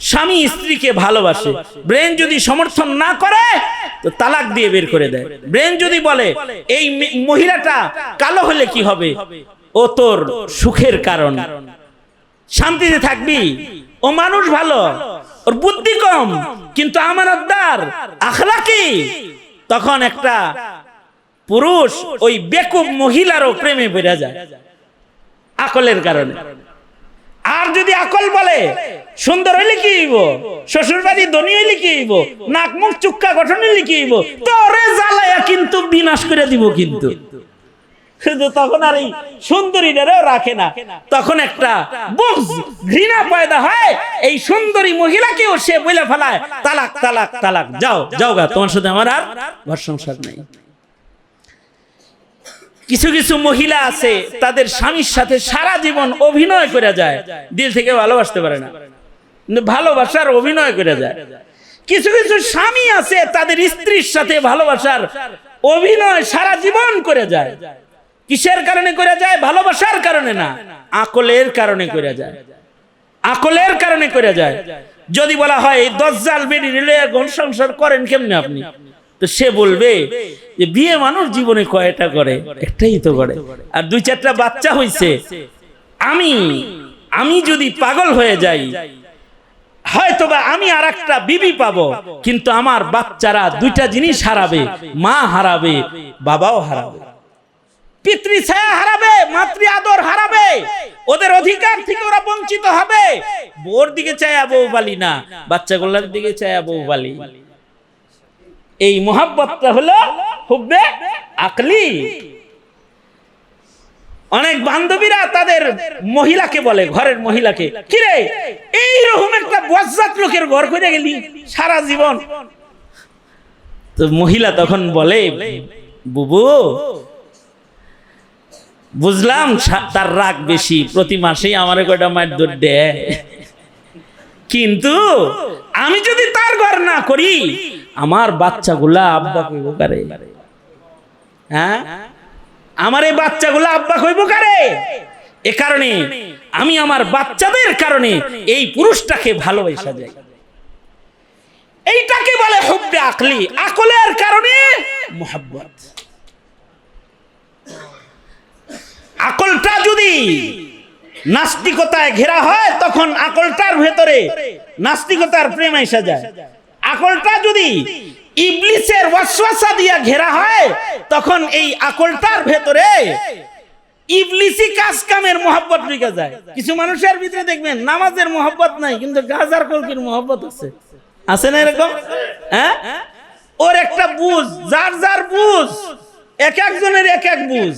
স্বামী স্ত্রীকে ভালোবাসে। ব্রেন যদি সমর্থন না করে তো তালাক দিয়ে বের করে দেয়। ব্রেন যদি বলে এই মহিলাটা কালো হলে কি হবে, ও তোর সুখের কারণ, শান্তিতে থাকবি, ও মানুষ ভালো, ওর বুদ্ধি কম কিন্তু আমানতদার, আখলাকি, তখন একটা পুরুষ ওই বেকুব মহিলারও প্রেমে পড়ে যায় আকলের কারণে। আর যদি আকল বলে সুন্দর হইলে কি হইব, শ্বশুর বাড়ি ধনী হইলে কি হইব, নাক মুখ চুক্কা গঠন হইলে কি হইব, তোরে জ্বালায়া কিন্তু বিনাশ করে দিব। কিন্তু তখন আর এই সুন্দরীদেরও রাখে না, তখন একটা বুঝ ঘৃণা পয়দা হয়। এই সুন্দরী মহিলাকেও সে বলে ফেলায় তালাক তালাক তালাক, যাও যাও গা, তোমার সাথে আমার আর ঘর সংসার নাই। কিছু কিছু মহিলা আছে তাদের স্বামীর সাথে সারা জীবন অভিনয় করে যায়, দিল থেকে ভালোবাসতে পারে না, ভালোবাসার অভিনয় করে যায়। কিছু কিছু স্বামী আছে তাদের স্ত্রীর সাথে ভালোবাসার অভিনয় সারা জীবন করে যায়। কিসের কারণে করে যায়? ভালোবাসার কারণে না, আকলের কারণে করে যায়, আকলের কারণে করে যায়। যদি বলা হয় দজ্জাল বেডি রিলে ঘর সংসার করেন কেমনে আপনি, তো সে বলবে যে বিয়ে মানুষ জীবনে কয়টা করে, একটাই তো করে, আর দুই চারটা বাচ্চা হইছে। আমি যদি পাগল হয়ে যাই হয়তোবা আমি আর একটা বিবি পাবো, কিন্তু আমার বাচ্চারা দুইটা জিনিস হারাবে, মা হারাবে, বাবাও হারাবে, পিতৃ ছায়া হারাবে, মাতৃ আদর হারাবে, ওদের অধিকার থেকে ওরা বঞ্চিত হবে। বোর দিকে চায়া বউ বালি না, বাচ্চাগুলোর দিকে চায়া বউ বালি। এই মোহাব্বতটা হলো হুব্বে আকলি। অনেক বান্ধবীরা তাদের মহিলাকে বলে, ঘরের মহিলাকে, কিরে এইরকম একটা বজ্জাত লোকের ঘর করে গেলি সারা জীবন। তো মহিলা তখন বলে, বুবু বুঝলাম তার রাগ বেশি, প্রতি মাসেই আমার কয়টা মায়ের দৌড় দেয়, কিন্তু আমি যদি তার ঘর না করি আমার বাচ্চাগুলা আব্বা কইব কারে, হ্যাঁ আমার এই বাচ্চাগুলা আব্বা কইব কারে। এ কারণে আমি আমার বাচ্চাদের কারণে এই পুরুষটাকে ভালোবাসা যাই। এইটাকে বলে হুব্বে আকলি, আকলের কারণে মুহাব্বত। আকলটা যদি নাস্তিকতায় ঘেরা হয় তখন আকলটার ভেতরে নাস্তিকতার প্রেম এসে যায়। আকলটা যদি ইবলিসের ওয়াসওয়াসা দিয়া ঘেরা হয় তখন এই আকলটার ভেতরে ইবলিসি কাজ কামের মহব্বত ঢুকে যায়। কিছু মানুষের ভিতরে দেখবেন নামাজের মহব্বত নাই, কিন্তু গাজার কলকির মহব্বত আছে। আছে না এরকম? হ্যাঁ, ওর একটা বুঝ, যার যার বুঝ, এক একজনের এক এক বুঝ।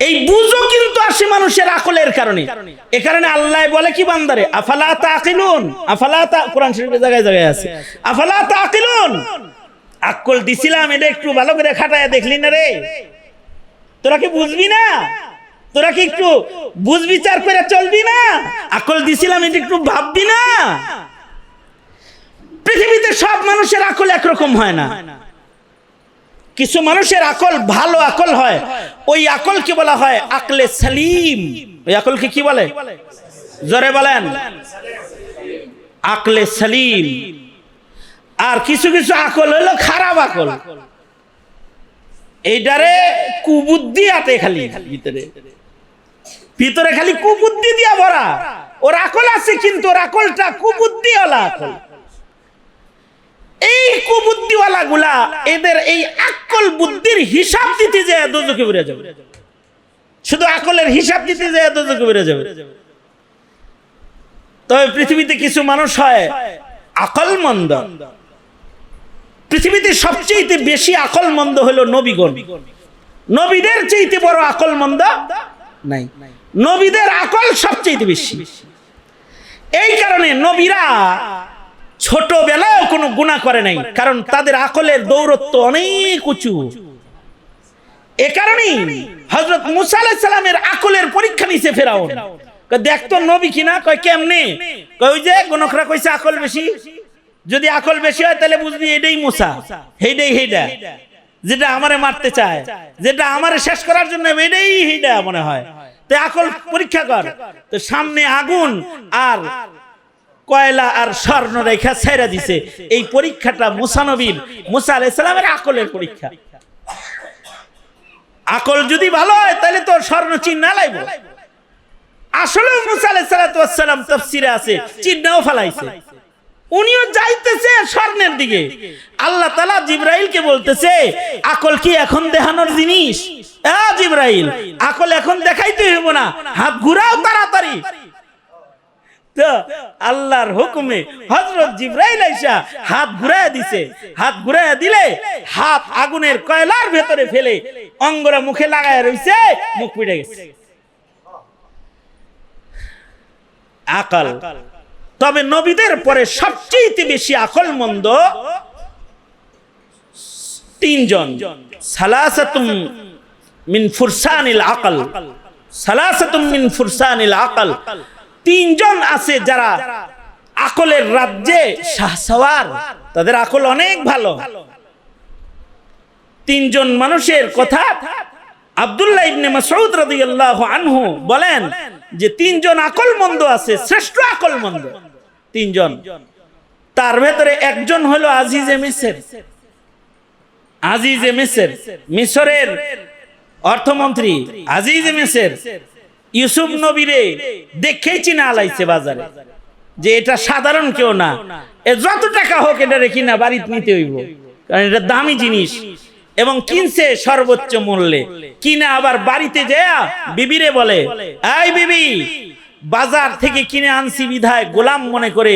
এই বুঝও কিন্তু আসে মানুষের আকলের কারণে। এ কারণে আল্লাহ বলে কি বান্দারে, আফালা তাকিলুন, আফালা তা, কোরআন শরীফে জায়গায় জায়গায় আছে, আফালা তাকিলুন। আকল দিছিলাম, এটা একটু ভালো করে খাটায় দেখলি না রে? তোরা কি বুঝবি না? তোরা কি একটু বুঝ বিচার করে চলবি না? আকল দিছিলাম, এটা একটু ভাববি না? পৃথিবীতে সব মানুষের আকল একরকম হয় না। কিছু মানুষের আকল ভালো আকল হয়, ওই আকলকে বলা হয় আকলে সালিম। ওই আকলকে কি বলে? জোরে বলেন, আকলে সালিম। আর কিছু কিছু আকল হলো খারাপ আকল, এইটারে কুবুদ্ধি আছে, খালি ভিতরে ভিতরে খালি কুবুদ্ধি দিয়া ভরা। ওর আকল আছে, কিন্তু ওর আকলটা কুবুদ্ধিওয়ালা আকল। এই কুবুদ্ধিওয়ালা গুলা এদের এই আকল বুদ্ধির হিসাব দিতে যায় দোজখে পড়ে যাবে। শুধু আকলের হিসাব দিতে যায় দোজখে পড়ে যাবে। তবে পৃথিবীতে কিছু মানুষ হয় আকলমন্দ। পৃথিবীতে সবচেয়ে বেশি আকলমন্দ হলো নবীগণ। নবীদের চাইতে বড় আকলমন্দ নাই। নবীদের আকল সবচেয়ে বেশি। এই কারণে নবীরা ছোটবেলায় কোনো গুনাহ করে নাই, কারণ তাদের আকলের দৌরত্ব অনেক উঁচু। এ কারণেই হযরত মুসা আলাইহিস সালামের আকলের পরীক্ষা নিছে ফেরাউন। দেখতো নবী কিনা? কয় কেমনে? কয় ওই যে গণকরা কইছে আকল বেশি। যদি আকল বেশি হয় তাহলে বুঝবি এটাই মুসা, হেইডাই হেইডা, যেটা আমারে মারতে চায়, যেটা আমারে শেষ করার জন্য, এটাই হেইডা মনে হয়। তো আকল পরীক্ষা কর। তো সামনে আগুন আর কয়লা আর স্বর্ণ রেখা ছেড়ে দিছে। এই পরীক্ষাটা মুসা নবীর, মুসা আলাইহিস সালামের আকলের পরীক্ষা। আকল যদি ভালো হয় তাহলে তো স্বর্ণ চিহ্ন লাইব। আসলে মুসা আলাইহিস সালাম তাফসীরে আছে চিহ্নও ফলাইছে। উনিও যাইতেছে স্বর্ণের দিকে। আল্লাহ তাআলা জিবরাইলকে বলতেছে, আকল কি এখন দেখানোর জিনিস? জিবরাইল, আকল এখন দেখাইতে হইব না, হাত ঘুরাও তাড়াতাড়ি। তো আল্লাহর হুকুমে হযরত জিবরাইল আইসা হাত ঘুরায়া দিছে। হাত ঘুরায়া দিলে হাত আগুনের কয়লার ভেতরে ফেলে অঙ্গরা মুখে লাগায় রইছে, মুখ পিটে গেছে। আকল। তবে নবীদের পরে সবচেয়ে বেশি আকলমন্দ তিনজন। সালাসাতুম মিন ফুরসানিল আকল, সালাসাতুম মিন ফুরসানিল আকল। তিনজন আছে যারা আকলের রাজ্যে শাহসওয়ার, তাদের আকল অনেক ভালো। তিনজন মানুষের কথা আব্দুল্লাহ ইবনে মাসউদ রাদিয়াল্লাহু আনহু বলেন যে তিনজন আকলমন্দ আছে, শ্রেষ্ঠ আকলমন্দ তিনজন। তার ভেতরে একজন হলো আজিজে মিসর। আজিজে মিসর, মিশরের অর্থমন্ত্রী আজিজে মিসর ইউসুফ নবীরে দেখেই চিনা আলাইছে বাজারে, যে এটা সাধারণ কেউ না, এ যত টাকা হোক এটা রেখি না বাড়িতে নিতে হইব, কারণ এটা দামি জিনিস। এবং কিনছে সর্বোচ্চ মূল্যে। কিনা আবার বাড়িতে যায় বিবিরে বলে, এই বিবি, বাজার থেকে কিনে আনছি বিধায় গোলাম মনে করে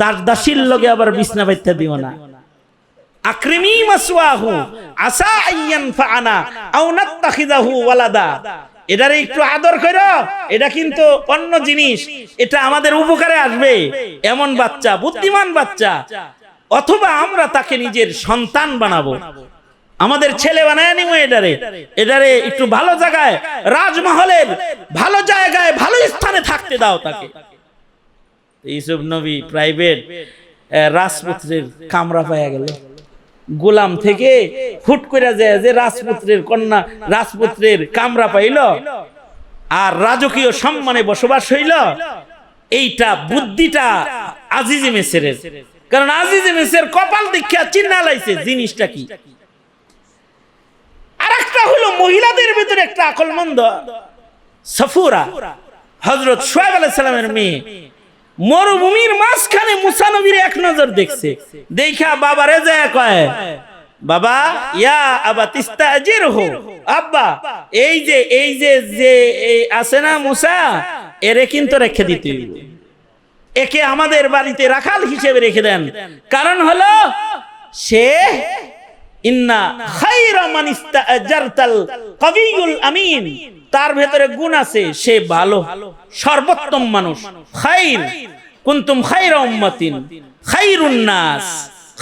দাসদাসীর লগে আবার বিছনা বাইতে দিও না। আকরিমি মাসওয়াহু আসা আইয়ান ফাআনা আও নাত্তাখিযাহু ওয়ালাদা। এটারে একটু আদর করো, এটা কিন্তু অন্য জিনিস, এটা আমাদের উপকারে আসবে। এমন বাচ্চা, বুদ্ধিমান বাচ্চা, অথবা আমরা তাকে নিজের সন্তান বানাবো, আমাদের ছেলে বানায় নিব। এটারে একটু ভালো জায়গায়, রাজমহলের ভালো জায়গায়, ভালো স্থানে থাকতে দাও তাকে। ইউসুফ নবী প্রাইভেট রাজপুত্রের কামরা পাওয়া গেল। গোলাম থেকে হুট করে যায় যে রাজপুত্রের কন্যা, রাজপুত্রের কামরা পাইল আর রাজকীয় সম্মানে বসবাস হইল। এইটা বুদ্ধিটা আজিজে মিসরের, কারণ আজিজে মিসর কপাল দীক্ষা চিন্না লাইছে জিনিসটা কি। আরেকটা হলো মহিলাদের ভিতরে একটা আকলমন্দ সফুরা, হযরত শুআয়ব আলাইহিস সালামের মেয়ে। মরুভূমির মাঝখানে মুসা নবীর এক নজর দেখছে, দেখা বাবারে যায় কয়, বাবা ইয়া আবা তিস্তাজিরহু, আব্বা এই যে আছে না মুসা, এরে কিন্তু রেখে দিতে হইবে, একে আমাদের বাড়িতে রাখাল হিসেবে রেখে দেন। কারণ হলো সে ইন্না খায়রা মান ইস্তাজারতাল কবিয়ুল আমিন, তার ভেতরে গুণ আছে, সে ভালো সর্বোত্তম মানুষ। খায়র কুনতুম খায়রা উম্মাতিন খায়রুন নাস,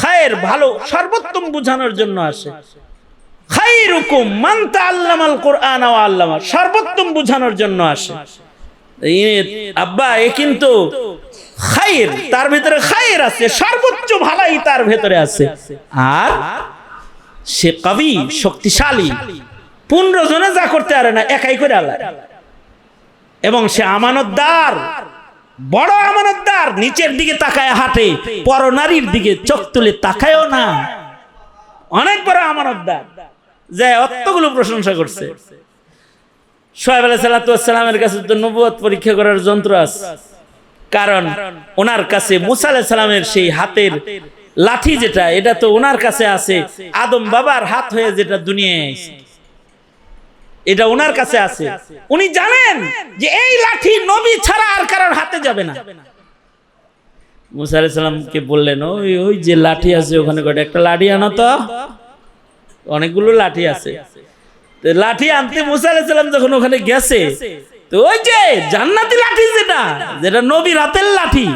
খায়ের ভালো সর্বোত্তম বোঝানোর জন্য আসে। খায়রুকুম মান তাআল্লামাল কুরআন ওয়া আল্লামা, সর্বোত্তম বোঝানোর জন্য আসে। আব্বা এ কিন্তু খায়ের, তার ভিতরে খায়ের আছে, সর্বোচ্চ ভালাই তার ভিতরে আছে। আর সে কবি, শক্তিশালী, 15 জনে যা করতে পারে না একাই করে আল্লাহ। এবং সে আমানতদার, বড় আমানতদার, নিচের দিকে তাকায় হাঁটে, পরনারীর দিকে চোখ তুলে তাকায়ও না, অনেক বড় আমানতদার, যে অতগুলো প্রশংসা করছে। শুআয়ব আলাইহিস সালাতু ওয়াস সালামের কাছে তো নবুয়ত পরীক্ষা করার যন্ত্র আছে, কারণ ওনার কাছে মুসা আলাইহিস সালামের সেই হাতের লাঠি যেটা, এটা তো ওনার কাছে আছে, আদম বাবার হাত হয়ে যেটা দুনিয়ায় আইছে, এটা ওনার কাছে আছে। উনি জানেন যে এই লাঠি নবী ছাড়া আর কারোর হাতে যাবে না। মুসা আলাইহিস সালামকে বললেন, ওই যে লাঠি আছে ওখানে কয়টা, একটা লাঠি আনো তো, অনেকগুলো লাঠি আছে। তো লাঠি আনতে মুসা আলাইহিস সালাম যখন ওখানে গেছে, তো ওই যে জান্নাতি লাঠি যেটা নবীর হাতের লাঠি,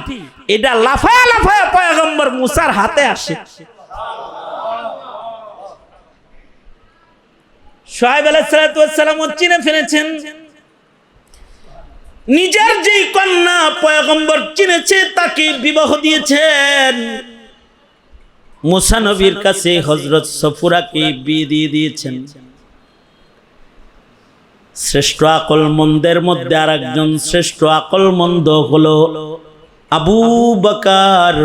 এটা লাফায়া লাফায়া পয়গম্বর মুসার হাতে আসে। শুআয়ব আলাইহিস সালাতু ওয়াস সালাম চিনে ফেলেছেন, নিজের যেই কন্যা পয়গম্বর চিনেছে তাকে বিবাহ দিয়েছেন। মুসা নবীর কাছে হযরত সফুরাকে বিয়ে দিয়ে দিয়েছেন। শ্রেষ্ঠ আকলমন্দের মধ্যে আরেকজন শ্রেষ্ঠ আকলমন্দ হলো আবু বকর।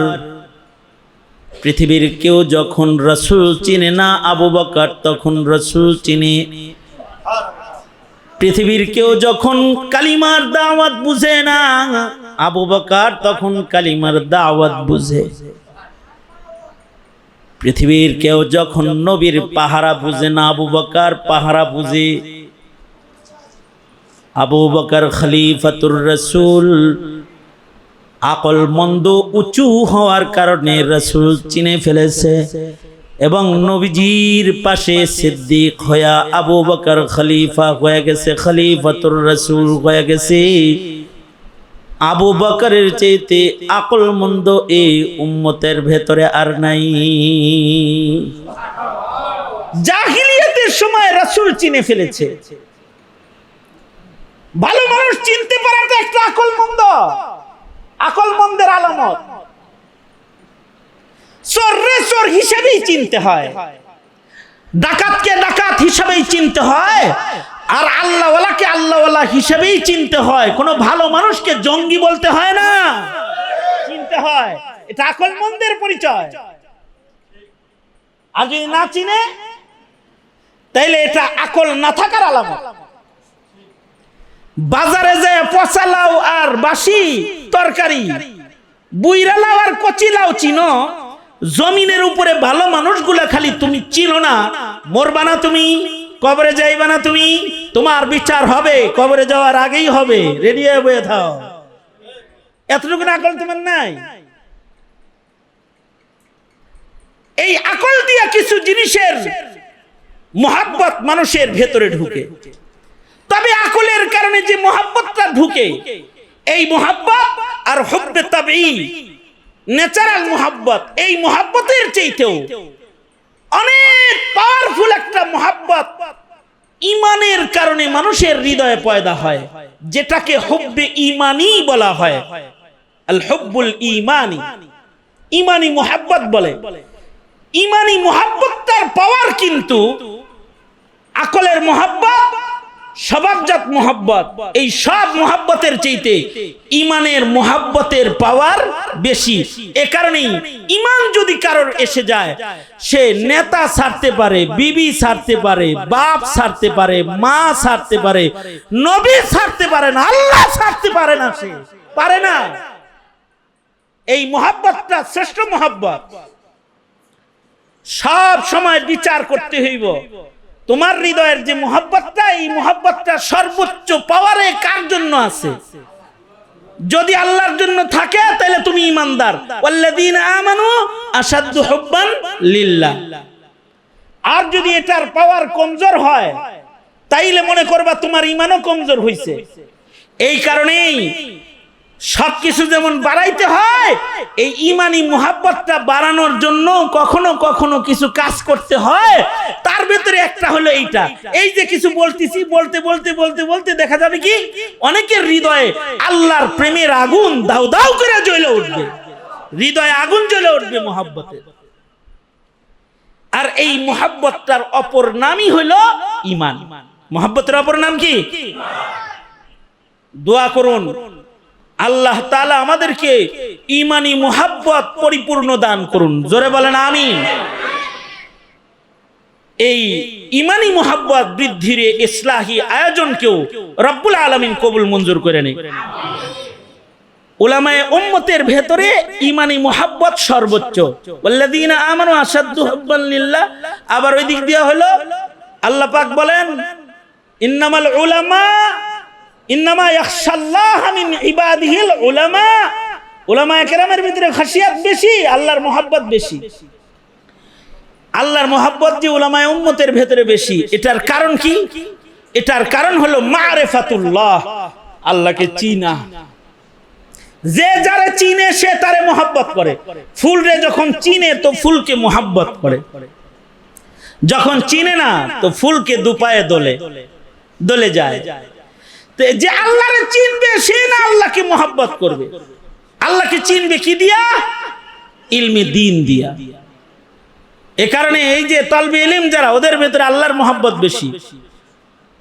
পৃথিবীর কেউ যখন রাসূল চিনে না, আবু বকর তখন রাসূল চিনে। পৃথিবীর কেউ যখন কালিমার দাওয়াত বুঝে না, আবু বকর তখন কালিমার দাওয়াত বুঝে। পৃথিবীর কেউ যখন নবীর পাহারা বুঝে না, আবু বকর পাহারা বুঝে। আবু বকর খলিফাতুর রাসূল, আকলমন্দ উঁচু হওয়ার কারণে রাসূল চিনে ফেলেছে, এবং নবীজির পাশে সিদ্দিক হয়ে আবু বকর খলিফা হয়ে গেছে, খলিফাতুর রাসূল হয়ে গেছে। আবু বকরের চাইতে আকলমন্দ এই উম্মতের ভেতরে আর নাই। জাহিলিয়াতের সময় রাসূল চিনে ফেলেছে। ভালো মানুষ চিনতে পারাটা একটা আকলমন্দ, আকলমন্দের আলামত। চোররে চোর হিসেবেই চিনতে হয়, ডাকাতকে ডাকাত হিসেবেই চিনতে হয়, আর আল্লাহওয়ালাকে আল্লাহওয়ালা হিসেবেই চিনতে হয়। কোনো ভালো মানুষকে জঙ্গি বলতে হয় না, চিনতে হয়। এটা আকলমন্দের পরিচয়। আর যদি না চিনে তাইলে এটা আকল না থাকার আলামত। বাজারে যায় পচা লাউ আর বাসি তরকারি, বুইরা লাউ আর কচি লাউ চিনো, জমিনের উপরে ভালো মানুষগুলা খালি তুমি চিনো না। মরবা না তুমি, কবরে যাইবা না তুমি, তোমার বিচার হবে, কবরে যাওয়ার আগেই হবে, রেডি হয়ে বসে থাও। এতটুকু আকল তোমার নাই? এই আকল দিয়া কিছু জিনিসের মহব্বত মানুষের ভেতরে ঢুকে। তবে আকলের কারণে যে মহব্বতটা ঢুকে, এই মহব্বত আর হুব্বে তাবঈ, ন্যাচারাল মহব্বত, এই মহব্বতের চাইতেও অনেক পাওয়ারফুল একটা মহব্বত ঈমানের কারণে মানুষের হৃদয়ে পয়দা হয়, যেটাকে হুব্বে ঈমানি বলা হয়। আল হুব্বুল ঈমানি, ঈমানি মহব্বত বলে। ঈমানি মহব্বতটার পাওয়ার কিন্তু আকলের মহব্বত, স্বভাবজাত মহব্বত, এই সব মহব্বতের চাইতে ঈমানের মহব্বতের পাওয়ার বেশি। এ কারণেই ঈমান যদি কারোর এসে যায়, সে নেতা ছাড়তে পারে, বিবি ছাড়তে পারে, বাপ ছাড়তে পারে, মা ছাড়তে পারে, নবী ছাড়তে পারে না, আল্লাহ ছাড়তে পারে না, সে পারে না। এই মহব্বতটা শ্রেষ্ঠ মহব্বত। সব সময় বিচার করতে হইব তোমার হৃদয়ের যে মুহাব্বতটা, এই মুহাব্বতটা সর্বোচ্চ পাওয়ারে কার জন্য আছে। যদি আল্লাহর জন্য থাকে তাহলে তুমি ঈমানদার, ওয়াল্লাযীনা আমানু আশাদ্দু হুব্বান লিল্লাহ। আর যদি এটার পাওয়ার কমজোর হয় তাইলে মনে করবা তোমার ঈমানও কমজোর হইছে। এই কারণেই সবকিছু যেমন বাড়াইতে হয়, এই ঈমানি মুহাব্বতটা বাড়ানোর জন্য কখনো কখনো কিছু কাজ করতে হয়। তার ভিতরে একটা হলো এইটা, এই যে কিছু বলতেছি, বলতে বলতে বলতে বলতে দেখা যাবে কি অনেকের হৃদয়ে আল্লাহর প্রেমের আগুন দাউ দাউ করে জ্বলে উঠবে, হৃদয়ে আগুন জ্বলে উঠবে মুহাব্বতের। আর এই মুহাব্বতটার অপর নামই হলো ঈমান। মুহাব্বতের অপর নাম কি? দোয়া করুন আল্লাহ তাআলা আমাদেরকে ঈমানি মুহাব্বত পরিপূর্ণ দান করুন, জোরে বলেন আমিন। এই ঈমানি মুহাব্বত বৃদ্ধির ইসলাহি আয়োজনকেও রব্বুল আলামিন কবুল মঞ্জুর করে নেন। উলামায়ে উম্মতের ভেতরে ঈমানি মুহাব্বত সর্বোচ্চ, ওয়াল্লাযীনা আমানু আশাদ্দু হুব্বান লিল্লাহ। আবার ওই দিক দিয়ে হলো আল্লাহ পাক বলেন ইন্নামাল উলামা ইন্নামা ইয়াখশাল্লাহ মিন ইবাদিহিল উলামা। উলামায়ে কেরামের ভিতরে খাশিয়াত বেশি, আল্লাহর মুহাব্বত বেশি। আল্লাহর মুহাব্বত যে উলামায়ে উম্মতের ভেতরে বেশি, এটার কারণ কি? এটার কারণ হলো মারিফাতুল্লাহ, আল্লাহকে চিনা। যে যারে চিনে সে তারে মুহাব্বত করে। ফুলরে যখন চিনে তো ফুলকে মুহাব্বত করে, যখন চিনে না তো ফুলকে দুপায়ে দোলে দোলে যায়। যে আল্লাহরে চিনবে সে না আল্লাহকে মুহাব্বত করবে। আল্লাহকে চিনবে কি দিয়া? ইলমে দ্বীন দিয়া। এ কারণে এই যে তালবে ইলম যারা, ওদের ভেতরে আল্লাহর মুহাব্বত বেশি।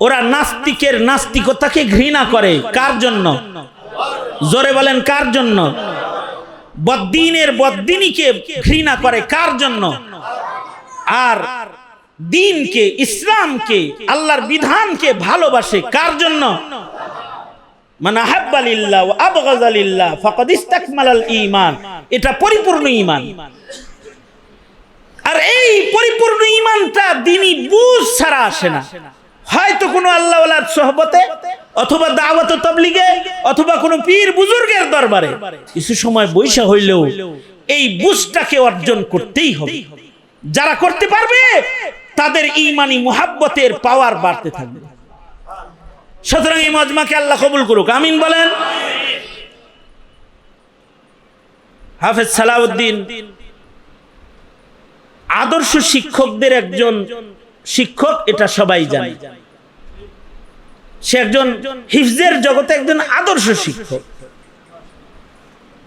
ওরা নাস্তিকের নাস্তিকতাকে ঘৃণা করে। কার জন্য? জোরে বলেন কার জন্য? বদ্দিনের বদ্দিনীকে ঘৃণা করে। কার জন্য? আর দ্বীনকে, ইসলামকে, আল্লাহর বিধানকে ভালোবাসে। কার জন্য? মান আহাব্বা লিল্লাহ ওয়া আবগাযা লিল্লাহ ফাকাদ ইসতাকমালাল ঈমান। এটা পরিপূর্ণ ঈমান। আর এই পরিপূর্ণ ঈমানটা দ্বীনি বুঝ ছাড়া আসে না। হয়তো কোনো আল্লাহওয়ালার সোহবতে, অথবা দাওয়াত ও তাবলীগে, অথবা কোনো পীর বুজুর্গের দরবারে কিছু সময় বৈশা হইলেও এই বুঝটাকে অর্জন করতেই হবে। যারা করতে পারবে তাদের ঈমানি মুহাব্বতের পাওয়ার বাড়তে থাকবে। সুতরাং এই মজমাকে আল্লাহ কবুল করুক, আমিন বলেন। হাফেজ সালাউদ্দিন আদর্শ শিক্ষকদের একজন শিক্ষক, এটা সবাই জানে। সে একজন হিফজের জগতে একজন আদর্শ শিক্ষক।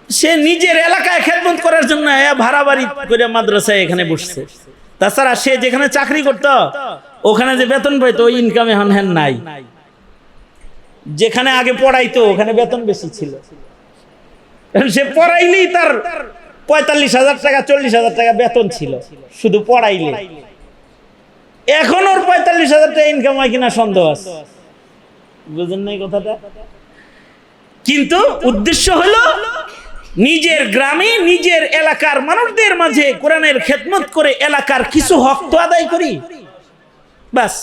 সে নিজের এলাকায় খেদমত করার জন্য ভাড়া বাড়ি করে মাদ্রাসায় এখানে বসছে। তাছাড়া সে যেখানে চাকরি করত ওখানে যে বেতন পাইতো ওই ইনকাম এখন হ্যাঁ নাই। যেখানে আগে পড়াইতো ওখানে বেতন বেশি ছিল। সে পড়াইলেই তার ৪৫,০০০ টাকা ৪০,০০০ টাকা বেতন ছিল শুধু পড়াইলে। এখন ওর ৪৫,০০০ টাকা ইনকাম হয় কিনা সন্দেহ আছে, বুঝেন নাই কথাটা? কিন্তু উদ্দেশ্য হলো নিজের গ্রামে, নিজের এলাকার মানুষদের মাঝে কোরআনের খেদমত করে এলাকার কিছু হক তো আদায় করি, বাস।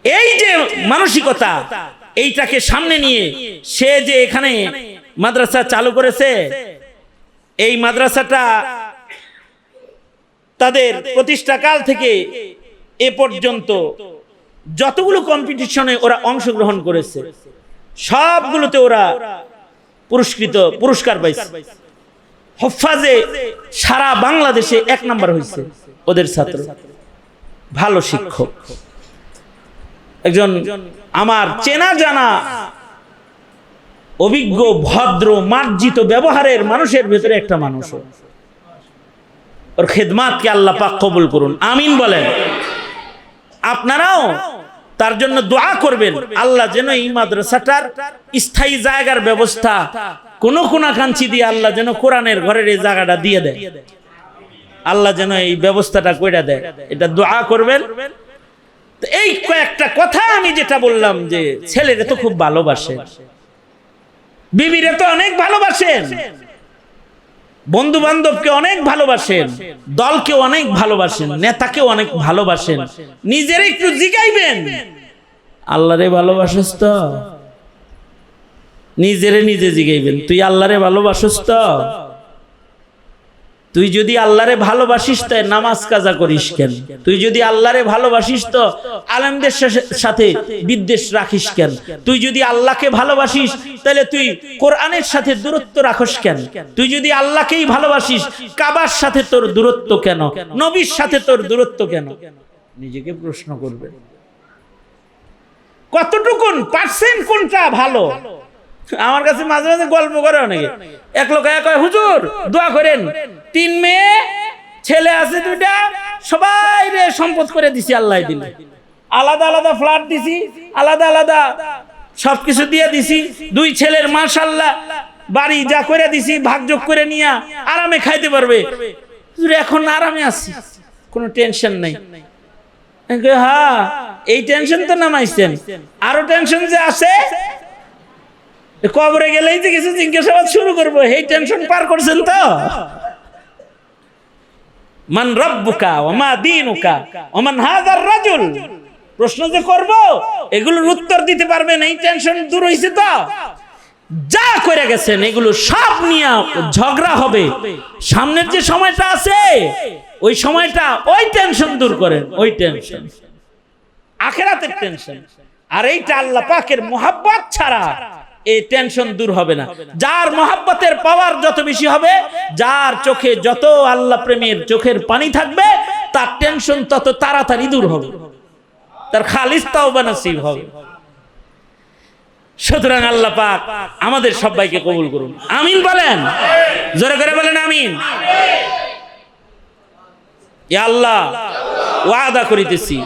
এই যে মানসিকতা, এইটাকে সামনে নিয়ে সে যে এখানে মাদ্রাসা চালু করেছে, এই মাদ্রাসাটা তাদের প্রতিষ্ঠাকাল থেকে এ পর্যন্ত যতগুলো কম্পিটিশনে ওরা অংশগ্রহণ করেছে সবগুলোতে ওরা পুরস্কার পাইছে। হুফাজে সারা বাংলাদেশে ১ নাম্বার হয়েছে ওদের ছাত্র। ভালো শিক্ষক, একজন আমার চেনা জানা অভিজ্ঞ ভদ্র মার্জিত ব্যবহারের মানুষের ভেতরে একটা মানুষ। ওর খেদমাতকে আল্লাহ পাক কবুল করুন, আমিন বলেন। আপনারাও তার জন্য দোয়া করবেন, আল্লাহ যেন এই মাদ্রাসাটার স্থায়ী জায়গার ব্যবস্থা কোন কোনাকাঞ্চি দিয়ে আল্লাহ যেন কোরআনের ঘরের এই জায়গাটা দিয়ে দেয়, আল্লাহ যেন এই ব্যবস্থাটা করে দেয়, এটা দোয়া করবেন। এই কয়েকটা কথা আমি যেটা বললাম যে ছেলেরা তো খুব ভালোবাসে, বিবিরে তো অনেক ভালোবাসেন, বন্ধু বান্ধবকে অনেক ভালোবাসেন, দলকে অনেক ভালোবাসেন, নেতাকে অনেক ভালোবাসেন, নিজের একটু জিগাইবেন আল্লাহরে ভালোবাসিস তো? নিজেরে নিজে জিগাইবেন, তুই আল্লাহরে ভালোবাসিস তো? তুই যদি আল্লাহরে ভালোবাসিস তাই নামাজ কাজা করিস কেন? তুই যদি আল্লাহরে ভালোবাসিস তো আলেমদের সাথে বিদ্বেষ রাখিস কেন? তুই যদি আল্লাহকে ভালোবাসিস তাহলে তুই কোরআনের সাথে দূরত্ব রাখিস কেন? তুই যদি আল্লাহকেই ভালোবাসিস কাবার সাথে তোর দূরত্ব কেন? নবীর সাথে তোর দূরত্ব কেন? নিজেকে প্রশ্ন করবে, কতটুকুন পার্সেন্ট কোনটা ভালো? আমার কাছে মাঝে মাঝে গল্প করে অনেকে, এক লোক কয় হুজুর দোয়া করেন, 3 মেয়ে ছেলে আছে 2টা, সবাই রে সম্পদ করে দিছি, আল্লাহ দিলে, আলাদা আলাদা ফ্ল্যাট দিছি, আলাদা আলাদা সবকিছু দিয়ে দিছি, 2 ছেলের মাশাআল্লাহ বাড়ি যা করে দিছি ভাগযোগ করে নিয়া আরামে খাইতে পারবে। হুজুর এখন আরামে আছি, কোনো টেনশন নাই। হ্যাঁ, এই টেনশন তো নামাইছেন, আরো টেনশন যে আছে কবরে গেলেই যে কিছু জিজ্ঞাসাবাদ শুরু করবো, এই টেনশন পার করছেন তো? মান রব্বুকা ওয়া মা দীনুকা ওয়া মান হাযার রাজুল, প্রশ্ন যে করব এগুলোর উত্তর দিতে পারবেন, এই টেনশন দূর হইছে তো? যা করে গেছেন এগুলো সব নিয়ে ঝগড়া হবে, সামনের যে সময়টা আছে ওই সময়টা ওই টেনশন দূর করেন, ওই টেনশন আখিরাতের টেনশন। আর এইটা আল্লাহ পাকের মুহাব্বত ছাড়া এই টেনশন দূর হবে না। যার মুহাব্বতের পাওয়ার যত বেশি হবে, যার চোখে যত আল্লাহ প্রেমের চোখের পানি থাকবে, তার টেনশন তত তাড়াতাড়ি দূর হবে, তার খালিস তাওবা নসিব হবে। সুতরাং আল্লাহ পাক আমাদের সবাইকে কবুল করুন, আমিন বলেন, জোরে করে বলেন আমিন। ইয়া আল্লাহ, ওয়াদা করিতেছি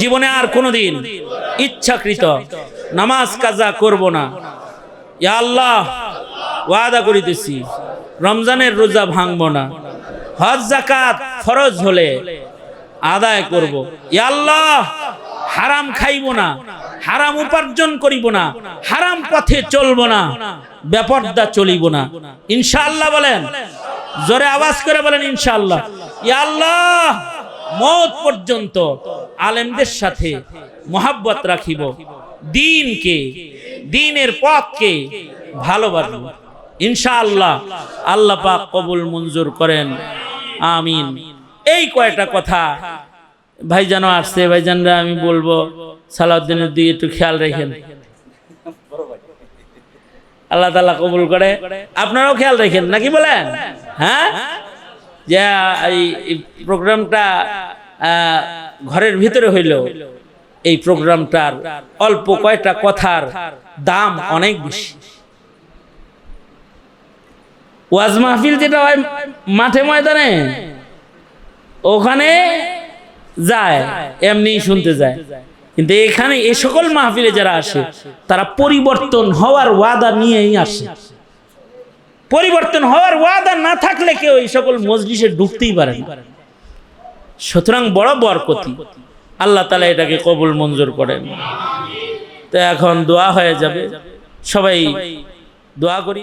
জীবনে আর কোনোদিন ইচ্ছাকৃত নামাজ কাজা করব না। ইয়া আল্লাহ, ওয়াদা করিতেছি রমজানের রোজা ভাঙব না, হজ যাকাত ফরজ হলে আদায় করব। ইয়া আল্লাহ, হারাম খাইব না, হারাম উপার্জন করিব না, হারাম পথে চলব না, বেপরদা চলিব না, ইনশাআল্লাহ বলেন, জোরে আওয়াজ করে বলেন ইনশাআল্লাহ। ইয়া আল্লাহ, মওত পর্যন্ত আলেমদের সাথে মুহাব্বত রাখিব, দ্বীনকে, দ্বীনের পথকে ভালোবাসব ইনশাআল্লাহ। আল্লাহ পাক কবুল মঞ্জুর করেন, আমিন। এই কয়টা কথা ভাইজান আসছে, ভাইজানরা আমি বলবো সালাউদ্দিনের দিকে একটু খেয়াল রাখেন, আল্লাহ তাআলা কবুল করে, আপনারাও খেয়াল রাখেন, নাকি বলেন? হ্যাঁ, যে এই প্রোগ্রামটা ঘরের ভিতরে হইল, এই প্রোগ্রামটার অল্প কয়টা কথার দাম অনেক বেশি। ওয়াজ মাহফিল যেটা হয় মাঠে ময়দানে, ওখানে যায় এমনি শুনতে যায়, কিন্তু এখানে এই সকল মাহফিলে যারা আসে তারা পরিবর্তন হওয়ার ওয়াদা নিয়েই আসে। পরিবর্তন হওয়ার ওয়াদা না থাকলে কেউ এই সকল মজলিসে ঢুকতেই পারে না। সুতরাং বড় বরকতি, আল্লাহ তাআলা এটাকে কবুল মঞ্জুর করেন। তো এখন দোয়া হয়ে যাবে, সবাই দোয়া করি।